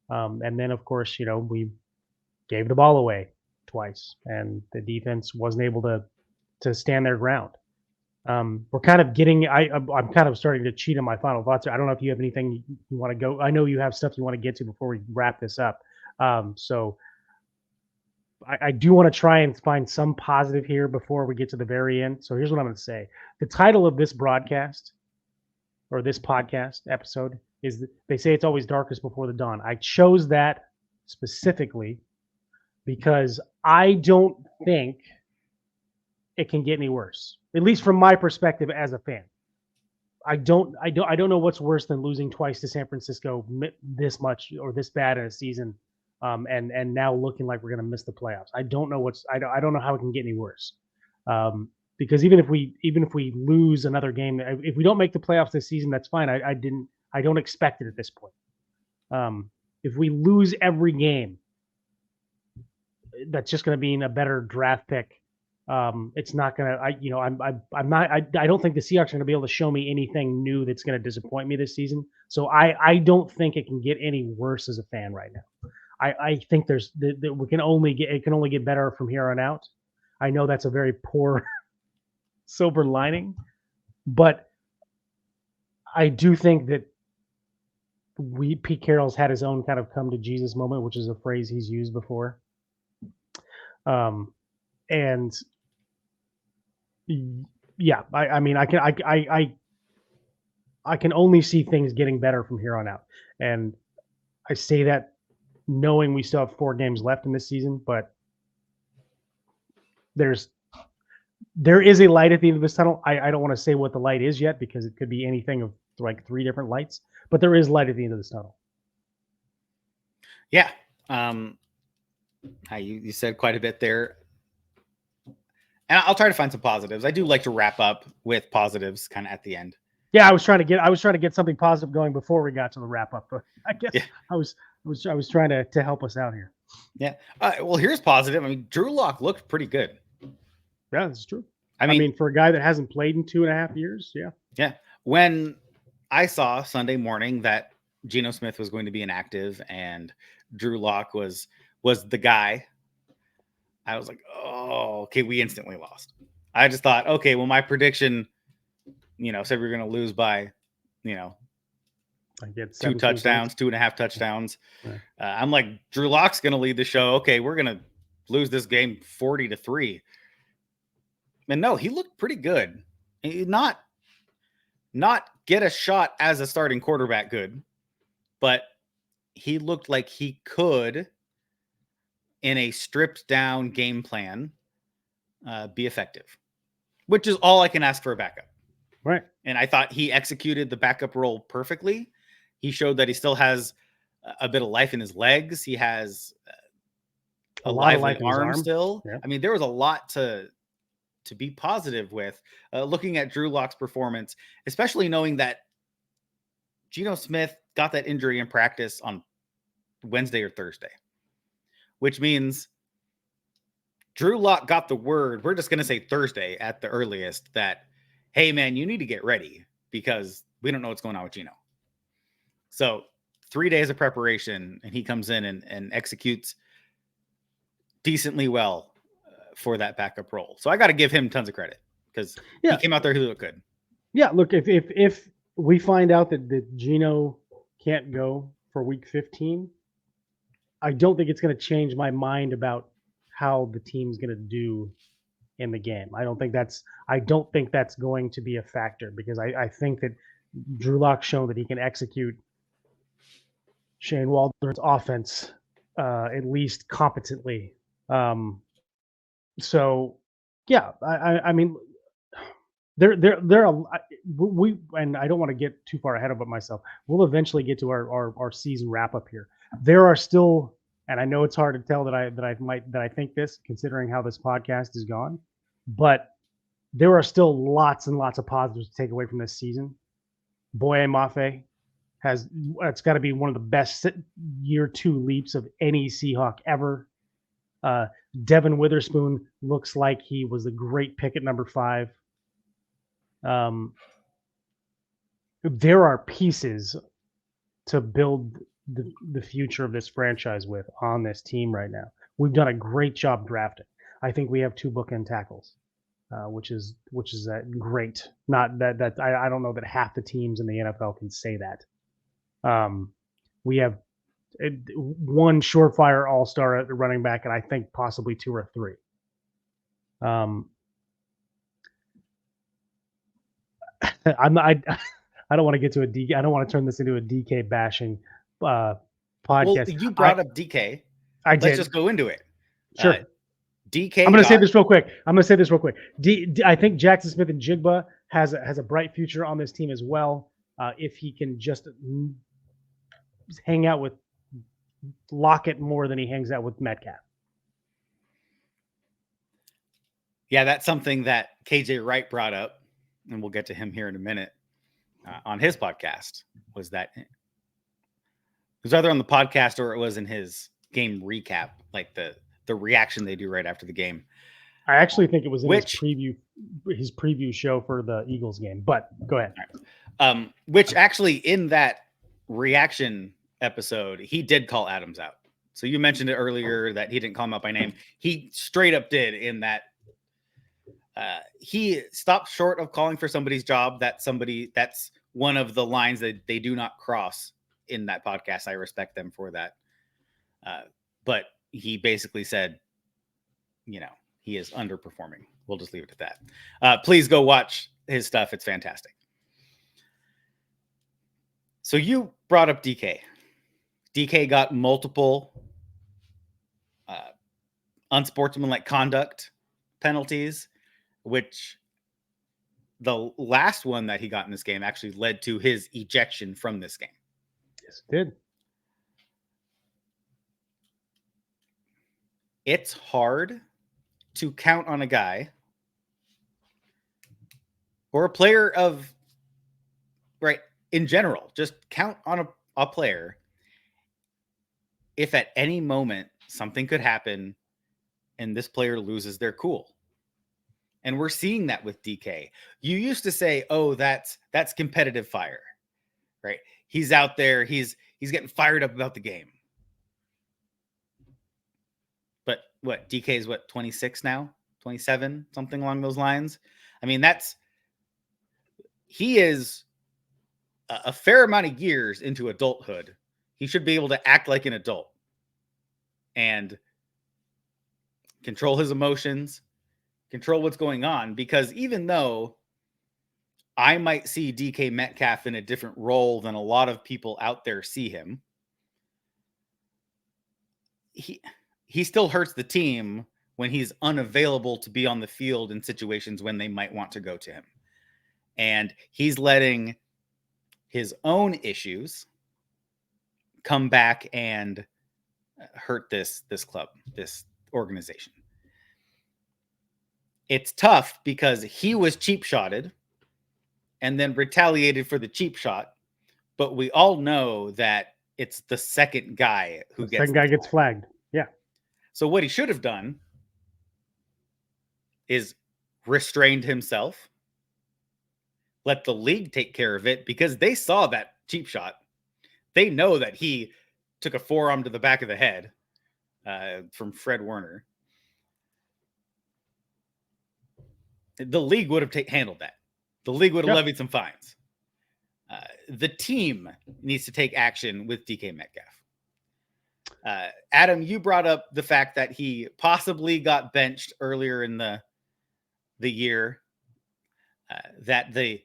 S2: And then, of course, we gave the ball away twice, and the defense wasn't able to stand their ground. We're kind of getting. I'm kind of starting to cheat on my final thoughts. I don't know if you have anything you want to go. I know you have stuff you want to get to before we wrap this up. So I do want to try and find some positive here before we get to the very end. So here's what I'm going to say. The title of this broadcast or this podcast episode is, they say it's always darkest before the dawn. I chose that specifically because I don't think it can get any worse, at least from my perspective as a fan. I don't know what's worse than losing twice to San Francisco this much or this bad in a season, and now looking like we're going to miss the playoffs. I don't know I don't know how it can get any worse. Because even if we lose another game, if we don't make the playoffs this season, that's fine. I don't expect it at this point. If we lose every game, that's just going to mean a better draft pick. It's not going to. I don't think the Seahawks are going to be able to show me anything new that's going to disappoint me this season. So I don't think it can get any worse as a fan right now. I think it can only get better from here on out. I know that's a very poor silver lining, but I do think that Pete Carroll's had his own kind of come to Jesus moment, which is a phrase he's used before. And yeah, I can only see things getting better from here on out. And I say that knowing we still have 4 games left in this season, but there is a light at the end of this tunnel. I don't want to say what the light is yet because it could be anything of like 3 different lights, but there is light at the end of this tunnel.
S1: Yeah. You said quite a bit there. And I'll try to find some positives. I do like to wrap up with positives kind of at the end.
S2: Yeah, I was trying to get something positive going before we got to the wrap up, but I guess yeah. I was trying to help us out here.
S1: Yeah. Well, here's positive. I mean, Drew Lock looked pretty good.
S2: Yeah, that's true. I mean, for a guy that hasn't played in 2.5 years, yeah.
S1: Yeah. When I saw Sunday morning that Geno Smith was going to be inactive and Drew Lock was the guy, I was like, oh, okay, we instantly lost. I just thought, okay, well, my prediction, said we were going to lose by,
S2: I get
S1: 2 touchdowns, 2.5 touchdowns. Right. I'm like, Drew Lock's going to lead the show. Okay, we're going to lose this game 40-3. And no, he looked pretty good. Not get a shot as a starting quarterback good, but he looked like he could, in a stripped down game plan, be effective, which is all I can ask for a backup.
S2: Right.
S1: And I thought he executed the backup role perfectly. He showed that he still has a bit of life in his legs. He has a lively arm still. Yeah. I mean, there was a lot to be positive with looking at Drew Lock's performance, especially knowing that Geno Smith got that injury in practice on Wednesday or Thursday, which means Drew Lock got the word. We're just going to say Thursday at the earliest that, hey man, you need to get ready because we don't know what's going on with Geno. So 3 days of preparation and he comes in and executes decently well for that backup role. So I got to give him tons of credit because he came out there, he looked good.
S2: Yeah. Look, if we find out that Geno can't go for week 15, I don't think it's going to change my mind about how the team's going to do in the game. I don't think that's going to be a factor because I think that Drew Lock's shown that he can execute Shane Waldron's offense at least competently. So yeah, I mean, we, and I don't want to get too far ahead of myself. We'll eventually get to our season wrap up here. There are still, and I know it's hard to tell that I think this, considering how this podcast is gone, but there are still lots and lots of positives to take away from this season. Boye Mafe it's got to be one of the best year 2 leaps of any Seahawk ever. Devin Witherspoon looks like he was a great pick at number 5. There are pieces to build the future of this franchise with on this team right now. We've done a great job drafting. I think we have 2 bookend tackles, which is great. Not that I don't know that half the teams in the NFL can say that. We have 1 surefire all-star at the running back, and I think possibly 2 or 3. I don't want to get to a DK. I don't want to turn this into a DK bashing podcast.
S1: Well, you brought up DK. Let's just go into it.
S2: Sure.
S1: DK.
S2: I'm going to say this real quick. I think Jackson Smith and Jigba has a bright future on this team as well. If he can just hang out with Lockett more than he hangs out with Metcalf.
S1: Yeah, that's something that KJ Wright brought up, and we'll get to him here in a minute. On his podcast, was that it was either on the podcast or it was in his game recap, like the reaction they do right after the game.
S2: I actually think it was in his preview show for the Eagles game, but go ahead.
S1: Right. Which actually in that reaction episode, he did call Adams out. So you mentioned it earlier that he didn't call him out by name. He straight up did in that. He stopped short of calling for somebody's job. That's one of the lines that they do not cross in that podcast. I respect them for that. But he basically said, he is underperforming. We'll just leave it at that. Please go watch his stuff. It's fantastic. So you brought up DK. DK got multiple unsportsmanlike conduct penalties, which the last one that he got in this game actually led to his ejection from this game.
S2: Yes, it did.
S1: It's hard to count on a guy or a player in general, just count on a player if at any moment something could happen and this player loses their cool. And we're seeing that with DK. You used to say, "Oh, that's competitive fire." Right? He's out there, he's getting fired up about the game. But what, DK is 26 now? 27, something along those lines. I mean, he is a fair amount of years into adulthood. He should be able to act like an adult and control his emotions, control what's going on, because even though I might see DK Metcalf in a different role than a lot of people out there see him, he still hurts the team when he's unavailable to be on the field in situations when they might want to go to him. And he's letting his own issues come back and hurt this club, this organization. It's tough because he was cheap shotted and then retaliated for the cheap shot. But we all know that it's the second guy who gets
S2: flagged. Yeah.
S1: So what he should have done is restrained himself, let the league take care of it, because they saw that cheap shot. They know that he took a forearm to the back of the head from Fred Warner. The league would have handled that. The league would have levied some fines. The team needs to take action with DK Metcalf. Adam, you brought up the fact that he possibly got benched earlier in the year. That the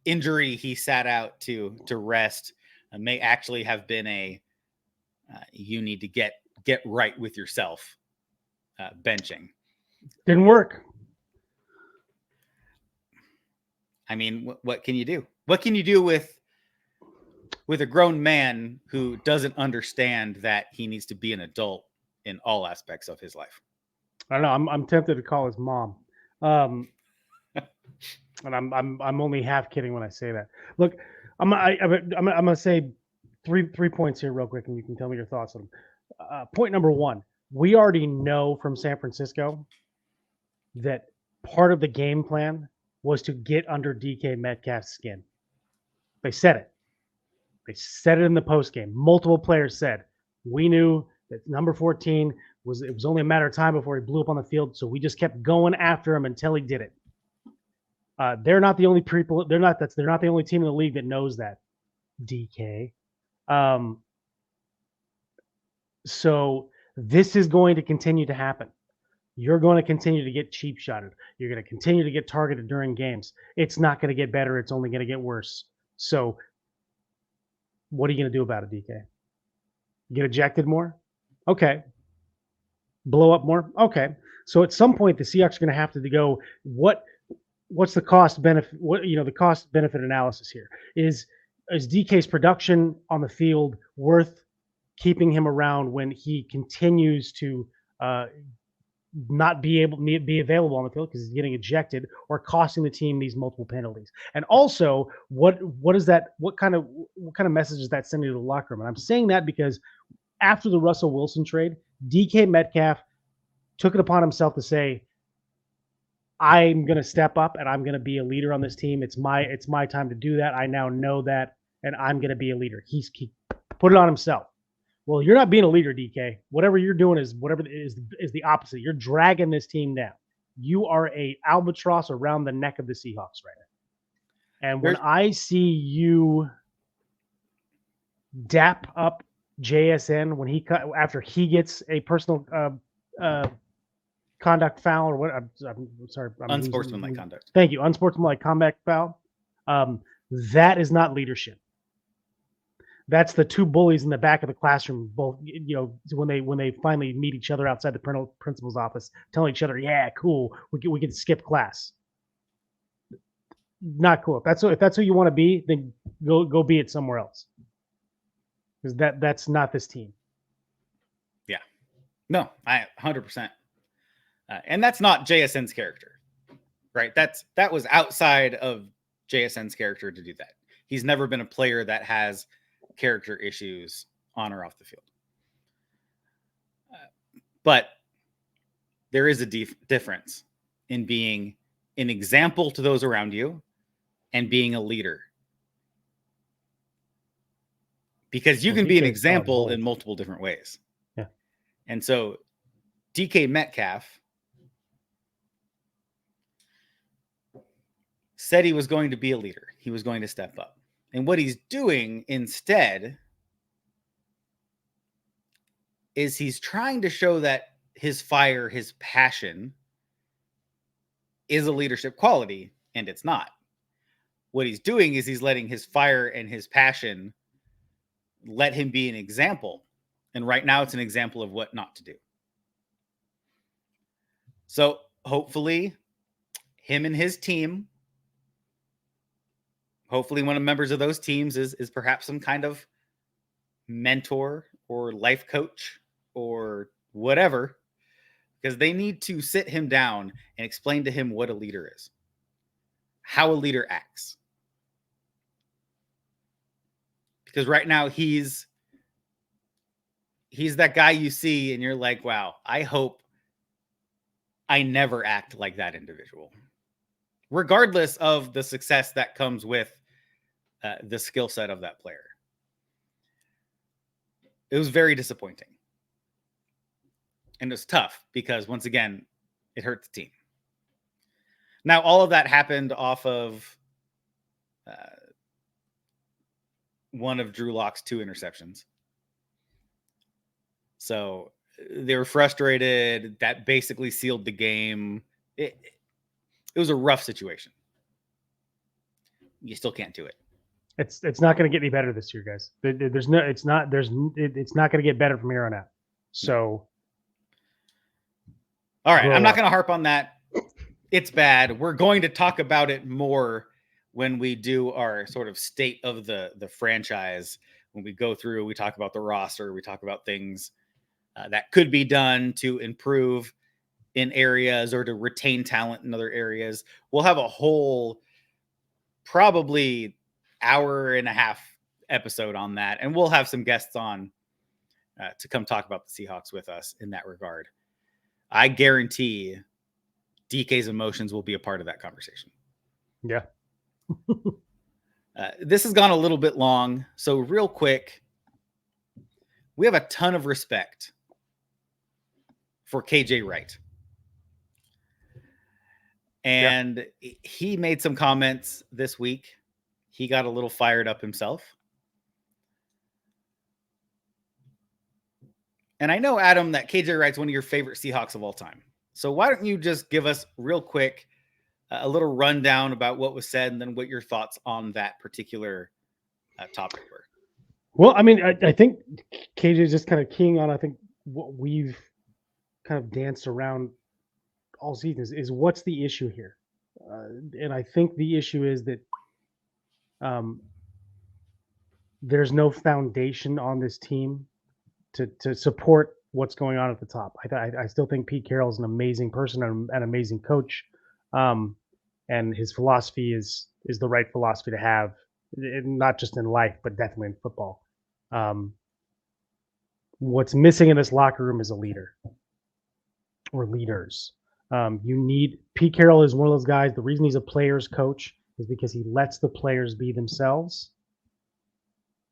S1: injury he sat out to rest may actually have been you need to get right with yourself benching.
S2: Didn't work.
S1: I mean, what can you do? What can you do with with a grown man who doesn't understand that he needs to be an adult in all aspects of his life.
S2: I don't know. I'm tempted to call his mom, and I'm only half kidding when I say that. Look, I'm gonna say three points here real quick, and you can tell me your thoughts on them. Point number one: we already know from San Francisco that part of the game plan was to get under DK Metcalf's skin. They said it. They said it in the post game. Multiple players said, we knew that number 14 it was only a matter of time before he blew up on the field, so we just kept going after him until he did it. They're not the only people. They're not the only team in the league that knows that. DK. So this is going to continue to happen. You're going to continue to get cheap shotted. You're going to continue to get targeted during games. It's not going to get better. It's only going to get worse. So what are you going to do about it, DK? Get ejected more? Okay. Blow up more? Okay. So at some point, the Seahawks are going to have to go, what's the cost benefit? The cost benefit analysis here is DK's production on the field worth keeping him around when he continues to not be available on the field because he's getting ejected or costing the team these multiple penalties? And also, what kind of message is that sending to the locker room? And I'm saying that because after the Russell Wilson trade, DK Metcalf took it upon himself to say, I'm going to step up and I'm going to be a leader on this team. It's my time to do that. I now know that, and I'm going to be a leader. He put it on himself. Well, you're not being a leader, DK. Whatever you're doing is the opposite. You're dragging this team down. You are a albatross around the neck of the Seahawks right now. And when I see you dap up JSN after he gets a personal conduct foul or what? I'm sorry.
S1: Unsportsmanlike conduct.
S2: Thank you. Unsportsmanlike conduct foul. That is not leadership. That's the two bullies in the back of the classroom, both, when they finally meet each other outside the principal's office, telling each other, yeah, cool, we can skip class. Not cool. If that's who you want to be, then go be it somewhere else. Because that's not this team.
S1: Yeah. No, I 100%. And that's not JSN's character, right? That was outside of JSN's character to do that. He's never been a player that has character issues on or off the field. But there is a difference in being an example to those around you and being a leader. Because you can be an example in multiple different ways.
S2: Yeah.
S1: And so DK Metcalf said he was going to be a leader. He was going to step up. And what he's doing instead is he's trying to show that his fire, his passion is a leadership quality, and it's not. What he's doing is he's letting his fire and his passion let him be an example. And right now it's an example of what not to do. So hopefully him and his team, hopefully one of the members of those teams is perhaps some kind of mentor or life coach or whatever, because they need to sit him down and explain to him what a leader is, how a leader acts. Because right now he's that guy you see and you're like, wow, I hope I never act like that individual, regardless of the success that comes with the skill set of that player. It was very disappointing. And it was tough because, once again, it hurt the team. Now, all of that happened off of one of Drew Lock's 2 interceptions. So they were frustrated. That basically sealed the game. It was a rough situation. You still can't do it.
S2: It's not going to get any better this year, guys. It's not going to get better from here on out. So,
S1: all right, I'm not going to harp on that. It's bad. We're going to talk about it more when we do our sort of state of the franchise. When we go through, we talk about the roster, we talk about things that could be done to improve in areas or to retain talent in other areas. We'll have a whole probably hour and a half episode on that, and we'll have some guests on to come talk about the Seahawks with us in that regard. I guarantee DK's emotions will be a part of that conversation.
S2: Yeah.
S1: This has gone a little bit long, so real quick, we have a ton of respect for KJ Wright. And he made some comments this week. He got a little fired up himself. And I know, Adam, that KJ Wright's one of your favorite Seahawks of all time. So why don't you just give us real quick a little rundown about what was said and then what your thoughts on that particular topic were?
S2: Well, I mean, I think KJ is just kind of keying on, I think, what we've kind of danced around all season is what's the issue here? And I think the issue is that there's no foundation on this team to support what's going on at the top. I still think Pete Carroll is an amazing person and an amazing coach, and his philosophy is the right philosophy to have, not just in life, but definitely in football. What's missing in this locker room is a leader or leaders. You need Pete Carroll is one of those guys. The reason he's a players coach is because he lets the players be themselves,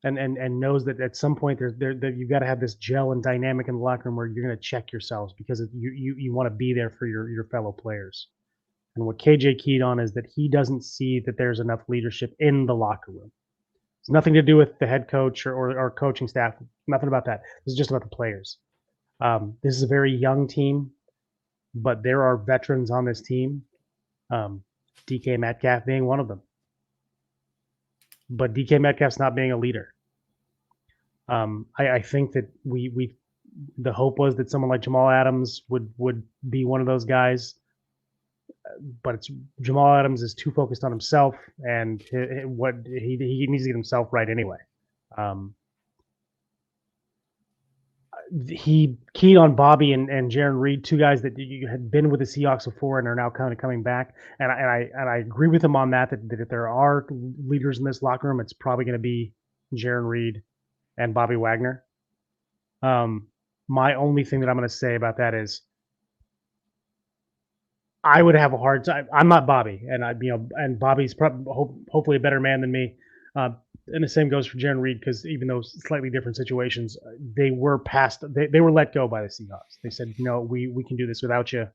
S2: and knows that at some point there you've got to have this gel and dynamic in the locker room where you're going to check yourselves because you want to be there for your fellow players. And what KJ keyed on is that he doesn't see that there's enough leadership in the locker room. It's nothing to do with the head coach or coaching staff. Nothing about that. This is just about the players. This is a very young team, but there are veterans on this team. DK Metcalf being one of them. But DK Metcalf's not being a leader. I think that we the hope was that someone like Jamal Adams would be one of those guys, but Jamal Adams is too focused on himself and what he needs to get himself right anyway. He keyed on Bobby and Jaron Reed, two guys that you had been with the Seahawks before and are now kind of coming back. And I agree with him on that if there are leaders in this locker room, it's probably going to be Jaron Reed and Bobby Wagner. My only thing that I'm going to say about that is I would have a hard time. I'm not Bobby, and Bobby's hopefully a better man than me. And the same goes for Jaron Reed, because even though slightly different situations, they were they were let go by the Seahawks. They said, we can do this without you.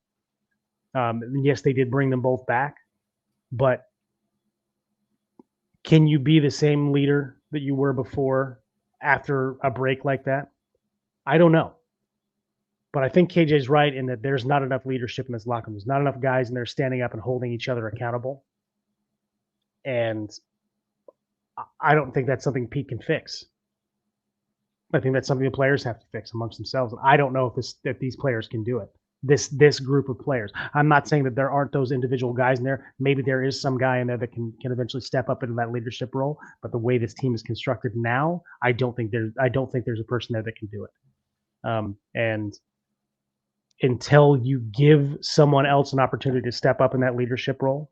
S2: And yes, they did bring them both back, but can you be the same leader that you were before after a break like that? I don't know. But I think KJ's right in that there's not enough leadership in this locker room. There's not enough guys in there standing up and holding each other accountable. And I don't think that's something Pete can fix. I think that's something the players have to fix amongst themselves. And I don't know if these players can do it. This group of players. I'm not saying that there aren't those individual guys in there. Maybe there is some guy in there that can eventually step up into that leadership role. But the way this team is constructed now, I don't think there's a person there that can do it. And until you give someone else an opportunity to step up in that leadership role,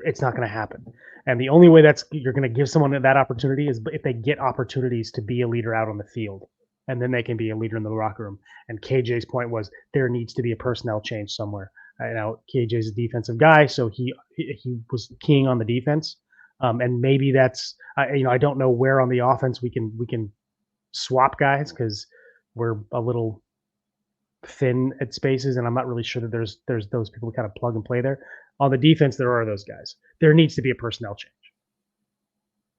S2: it's not going to happen. And the only way you're going to give someone that opportunity is if they get opportunities to be a leader out on the field, and then they can be a leader in the locker room. And KJ's point was there needs to be a personnel change somewhere. Now KJ's a defensive guy, so he was keying on the defense, and maybe that's I don't know where on the offense we can swap guys because we're a little thin at spaces, and I'm not really sure that there's those people to kind of plug and play there. On the defense, there are those guys. There needs to be a personnel change.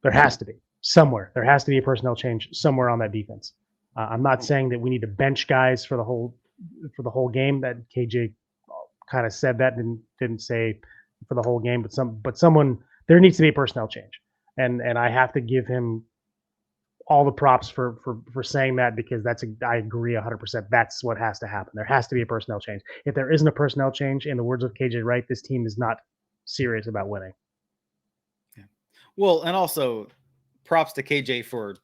S2: There has to be somewhere. There has to be a personnel change somewhere on that defense. I'm not saying that we need to bench guys for the whole game. That KJ kind of said that and didn't say for the whole game, but someone there needs to be a personnel change, and I have to give him all the props for saying that, because I agree 100%. That's what has to happen. There has to be a personnel change. If there isn't a personnel change, in the words of KJ Wright, this team is not serious about winning.
S1: Yeah. Well, and also props to KJ for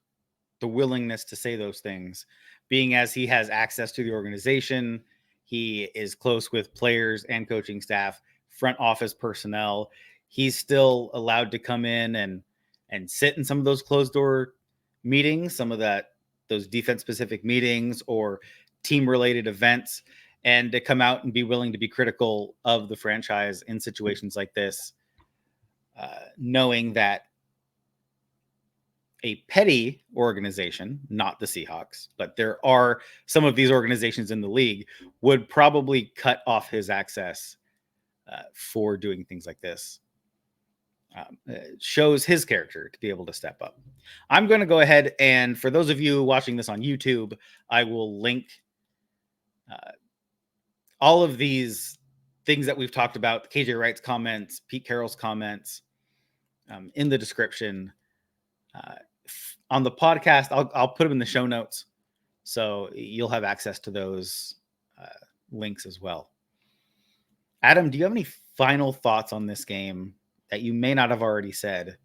S1: the willingness to say those things, being as he has access to the organization. He is close with players and coaching staff, front office personnel. He's still allowed to come in and sit in some of those closed door meetings, some of those defense specific meetings or team related events, and to come out and be willing to be critical of the franchise in situations like this, knowing that a petty organization, not the Seahawks, but there are some of these organizations in the league, would probably cut off his access for doing things like this. Shows his character to be able to step up. I'm going to go ahead and, for those of you watching this on YouTube, I will link all of these things that we've talked about, KJ Wright's comments, Pete Carroll's comments, in the description. On the podcast, I'll put them in the show notes, so you'll have access to those links as well. Adam, do you have any final thoughts on this game that you may not have already said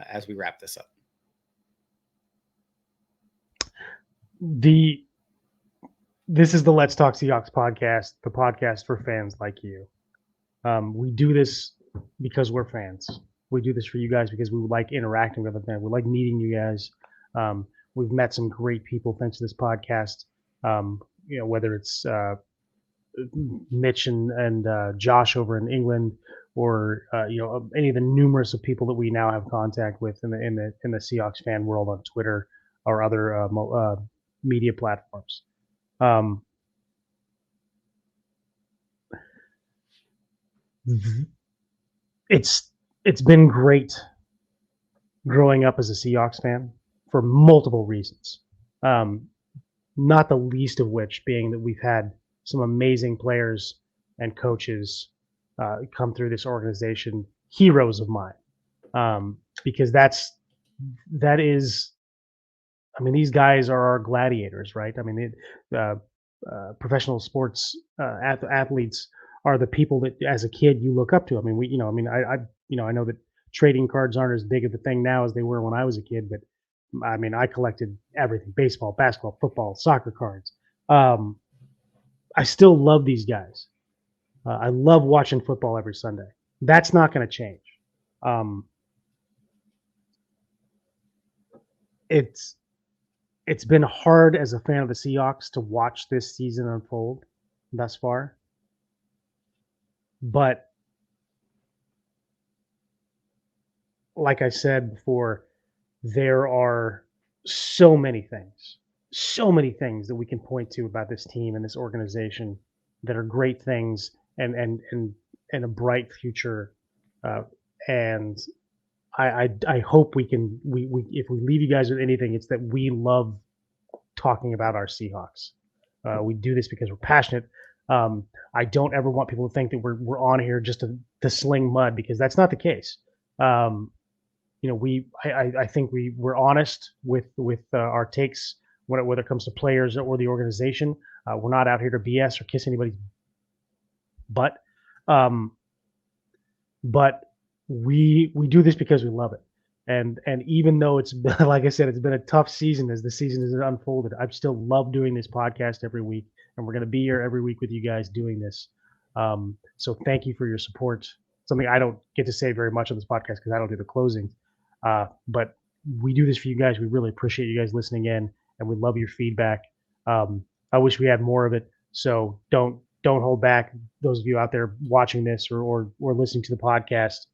S1: as we wrap this up?
S2: This is the Let's Talk Seahawks podcast, the podcast for fans like you. We do this because we're fans. We do this for you guys because we like interacting with them. We like meeting you guys. We've met some great people thanks to this podcast. Whether it's Mitch and Josh over in England, or any of the numerous of people that we now have contact with in the Seahawks fan world on Twitter or other media platforms. It's been great growing up as a Seahawks fan for multiple reasons. Not the least of which being that we've had some amazing players and coaches come through this organization, heroes of mine, because that is, I mean, these guys are our gladiators, right? I mean, professional sports athletes are the people that, as a kid, you look up to. I mean, I know that trading cards aren't as big of a thing now as they were when I was a kid, but I mean, I collected everything: baseball, basketball, football, soccer cards. I still love these guys. I love watching football every Sunday. That's not going to change. It's been hard as a fan of the Seahawks to watch this season unfold thus far. But like I said before, there are so many things that we can point to about this team and this organization that are great things and a bright future. And I hope we if we leave you guys with anything, it's that we love talking about our Seahawks. We do this because we're passionate. I don't ever want people to think that we're on here just to sling mud, because that's not the case. I think we're honest with our takes whether it comes to players or the organization. We're not out here to BS or kiss anybody's butt. But we do this because we love it. And even though it's been, like I said, it's been a tough season as the season has unfolded, I've still loved doing this podcast every week, and we're going to be here every week with you guys doing this. So thank you for your support. Something I don't get to say very much on this podcast because I don't do the closing. But we do this for you guys. We really appreciate you guys listening in, and we love your feedback. I wish we had more of it. So don't hold back. Those of you out there watching this or listening to the podcast,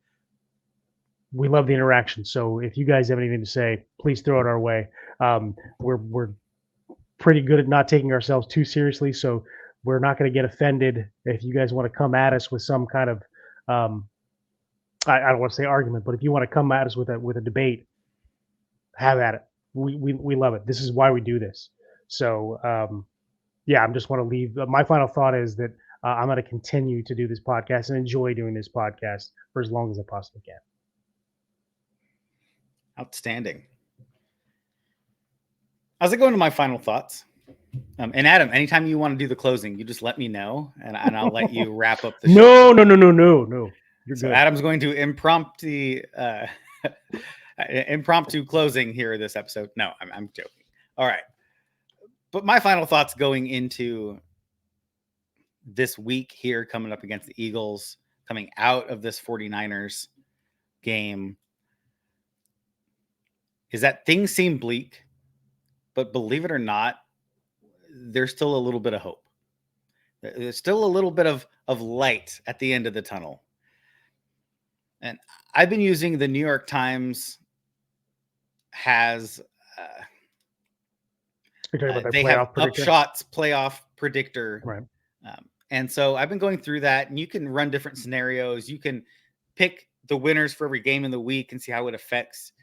S2: we love the interaction. So if you guys have anything to say, please throw it our way. We're pretty good at not taking ourselves too seriously, so we're not going to get offended if you guys want to come at us with some kind of I don't want to say argument, but if you want to come at us with a debate, have at it. We love it. This is why we do this. So I just want to leave. My final thought is that I'm going to continue to do this podcast and enjoy doing this podcast for as long as I possibly can.
S1: Outstanding. As I go into my final thoughts, and Adam, anytime you want to do the closing, you just let me know, and I'll let you wrap up the show.
S2: No. You're
S1: So
S2: good.
S1: Adam's going to impromptu closing here this episode. No, I'm joking. All right. But my final thoughts going into this week here, coming up against the Eagles, coming out of this 49ers game, is that things seem bleak, but believe it or not, there's still a little bit of hope. There's still a little bit of light at the end of the tunnel. And I've been using the New York Times has
S2: You're talking about their
S1: they have
S2: playoff predictor?
S1: Upshot's playoff predictor.
S2: Right.
S1: And so I've been going through that, and you can run different scenarios. You can pick the winners for every game in the week and see how it affects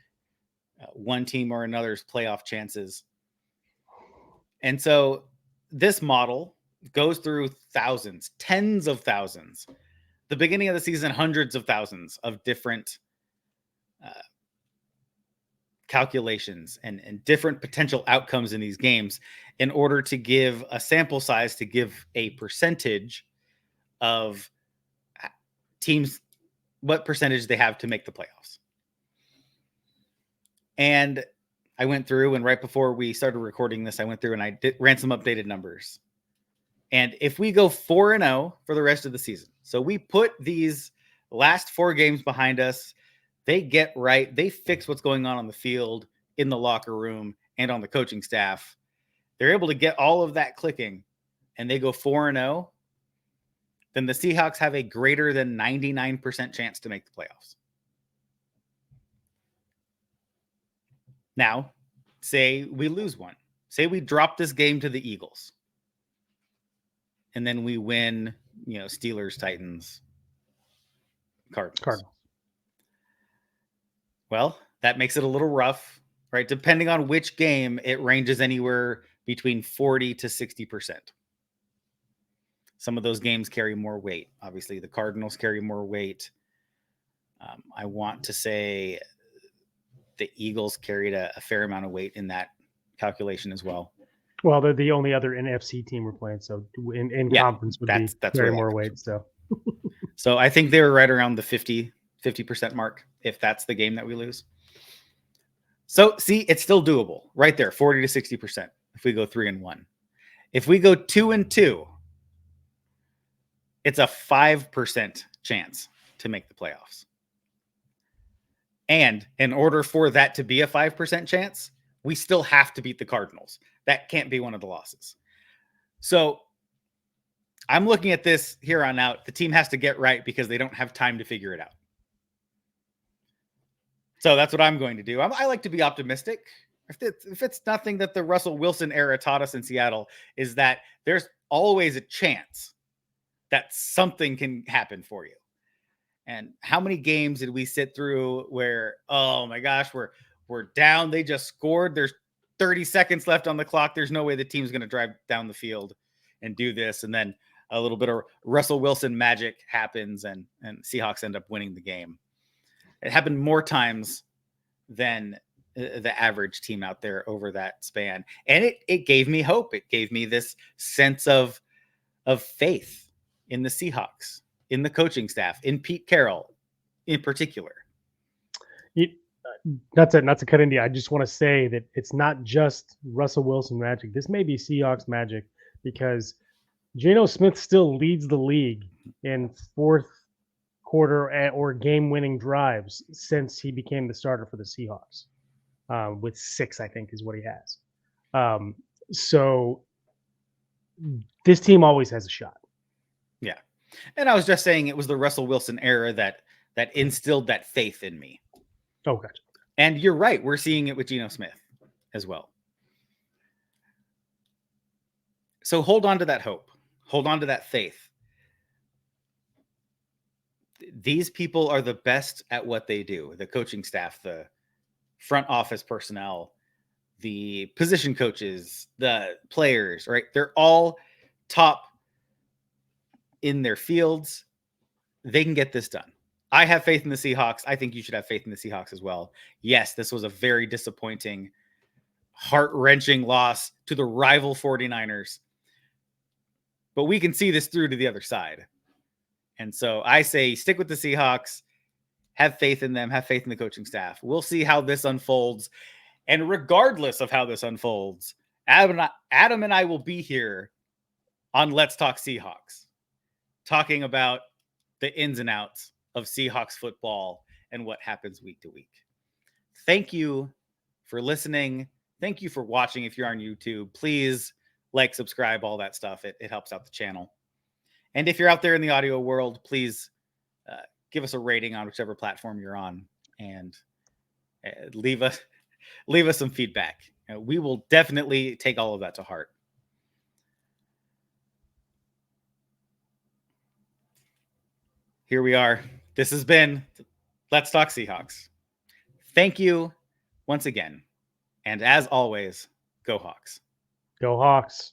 S1: one team or another's playoff chances. And so this model goes through thousands, tens of thousands, the beginning of the season, hundreds of thousands of different calculations and different potential outcomes in these games in order to give a sample size, to give a percentage of teams, what percentage they have to make the playoffs. And I went through, and right before we started recording this, I went through and I ran some updated numbers. And if we go 4-0 for the rest of the season, so we put these last 4 games behind us, they get right, they fix what's going on the field, in the locker room, and on the coaching staff. They're able to get all of that clicking, and they go 4-0, then the Seahawks have a greater than 99% chance to make the playoffs. Now, say we lose one. Say we drop this game to the Eagles, and then we win, Steelers, Titans, Cardinals. Well, that makes it a little rough, right? Depending on which game, it ranges anywhere between 40 to 60%. Some of those games carry more weight. Obviously, the Cardinals carry more weight. I want to say the Eagles carried a fair amount of weight in that calculation as well.
S2: Well, they're the only other NFC team we're playing, so in conference would be very more weight.
S1: So I think they were right around the 50% mark, if that's the game that we lose. So see, it's still doable right there, 40 to 60% if we go 3-1. If we go 2-2, it's a 5% chance to make the playoffs. And in order for that to be a 5% chance, we still have to beat the Cardinals. That can't be one of the losses. So I'm looking at this here on out. The team has to get right because they don't have time to figure it out. So that's what I'm going to do. I like to be optimistic. If it's nothing that the Russell Wilson era taught us in Seattle, is that there's always a chance that something can happen for you. And how many games did we sit through where, oh my gosh, we're down. They just scored. There's 30 seconds left on the clock. There's no way the team's going to drive down the field and do this. And then a little bit of Russell Wilson magic happens, and Seahawks end up winning the game. It happened more times than the average team out there over that span. And it gave me hope. It gave me this sense of faith in the Seahawks, in the coaching staff, in Pete Carroll in particular.
S2: Not to cut into you. I just want to say that it's not just Russell Wilson magic. This may be Seahawks magic, because Geno Smith still leads the league in fourth quarter or game-winning drives since he became the starter for the Seahawks, with 6, I think, is what he has. So this team always has a shot.
S1: Yeah. And I was just saying it was the Russell Wilson era that instilled that faith in me.
S2: Oh, gotcha.
S1: And you're right. We're seeing it with Geno Smith as well. So hold on to that hope. Hold on to that faith. These people are the best at what they do. The coaching staff, the front office personnel, the position coaches, the players, right? They're all top in their fields. They can get this done. I have faith in the Seahawks. I think you should have faith in the Seahawks as well. Yes, this was a very disappointing, heart-wrenching loss to the rival 49ers. But we can see this through to the other side. And so I say stick with the Seahawks, have faith in them, have faith in the coaching staff. We'll see how this unfolds. And regardless of how this unfolds, Adam and I will be here on Let's Talk Seahawks, talking about the ins and outs of Seahawks football and what happens week to week. Thank you for listening. Thank you for watching. If you're on YouTube, please like, subscribe, all that stuff. It helps out the channel. And if you're out there in the audio world, please give us a rating on whichever platform you're on, and leave us some feedback. We will definitely take all of that to heart. Here we are. This has been Let's Talk Seahawks. Thank you once again. And as always, go Hawks.
S2: Go Hawks.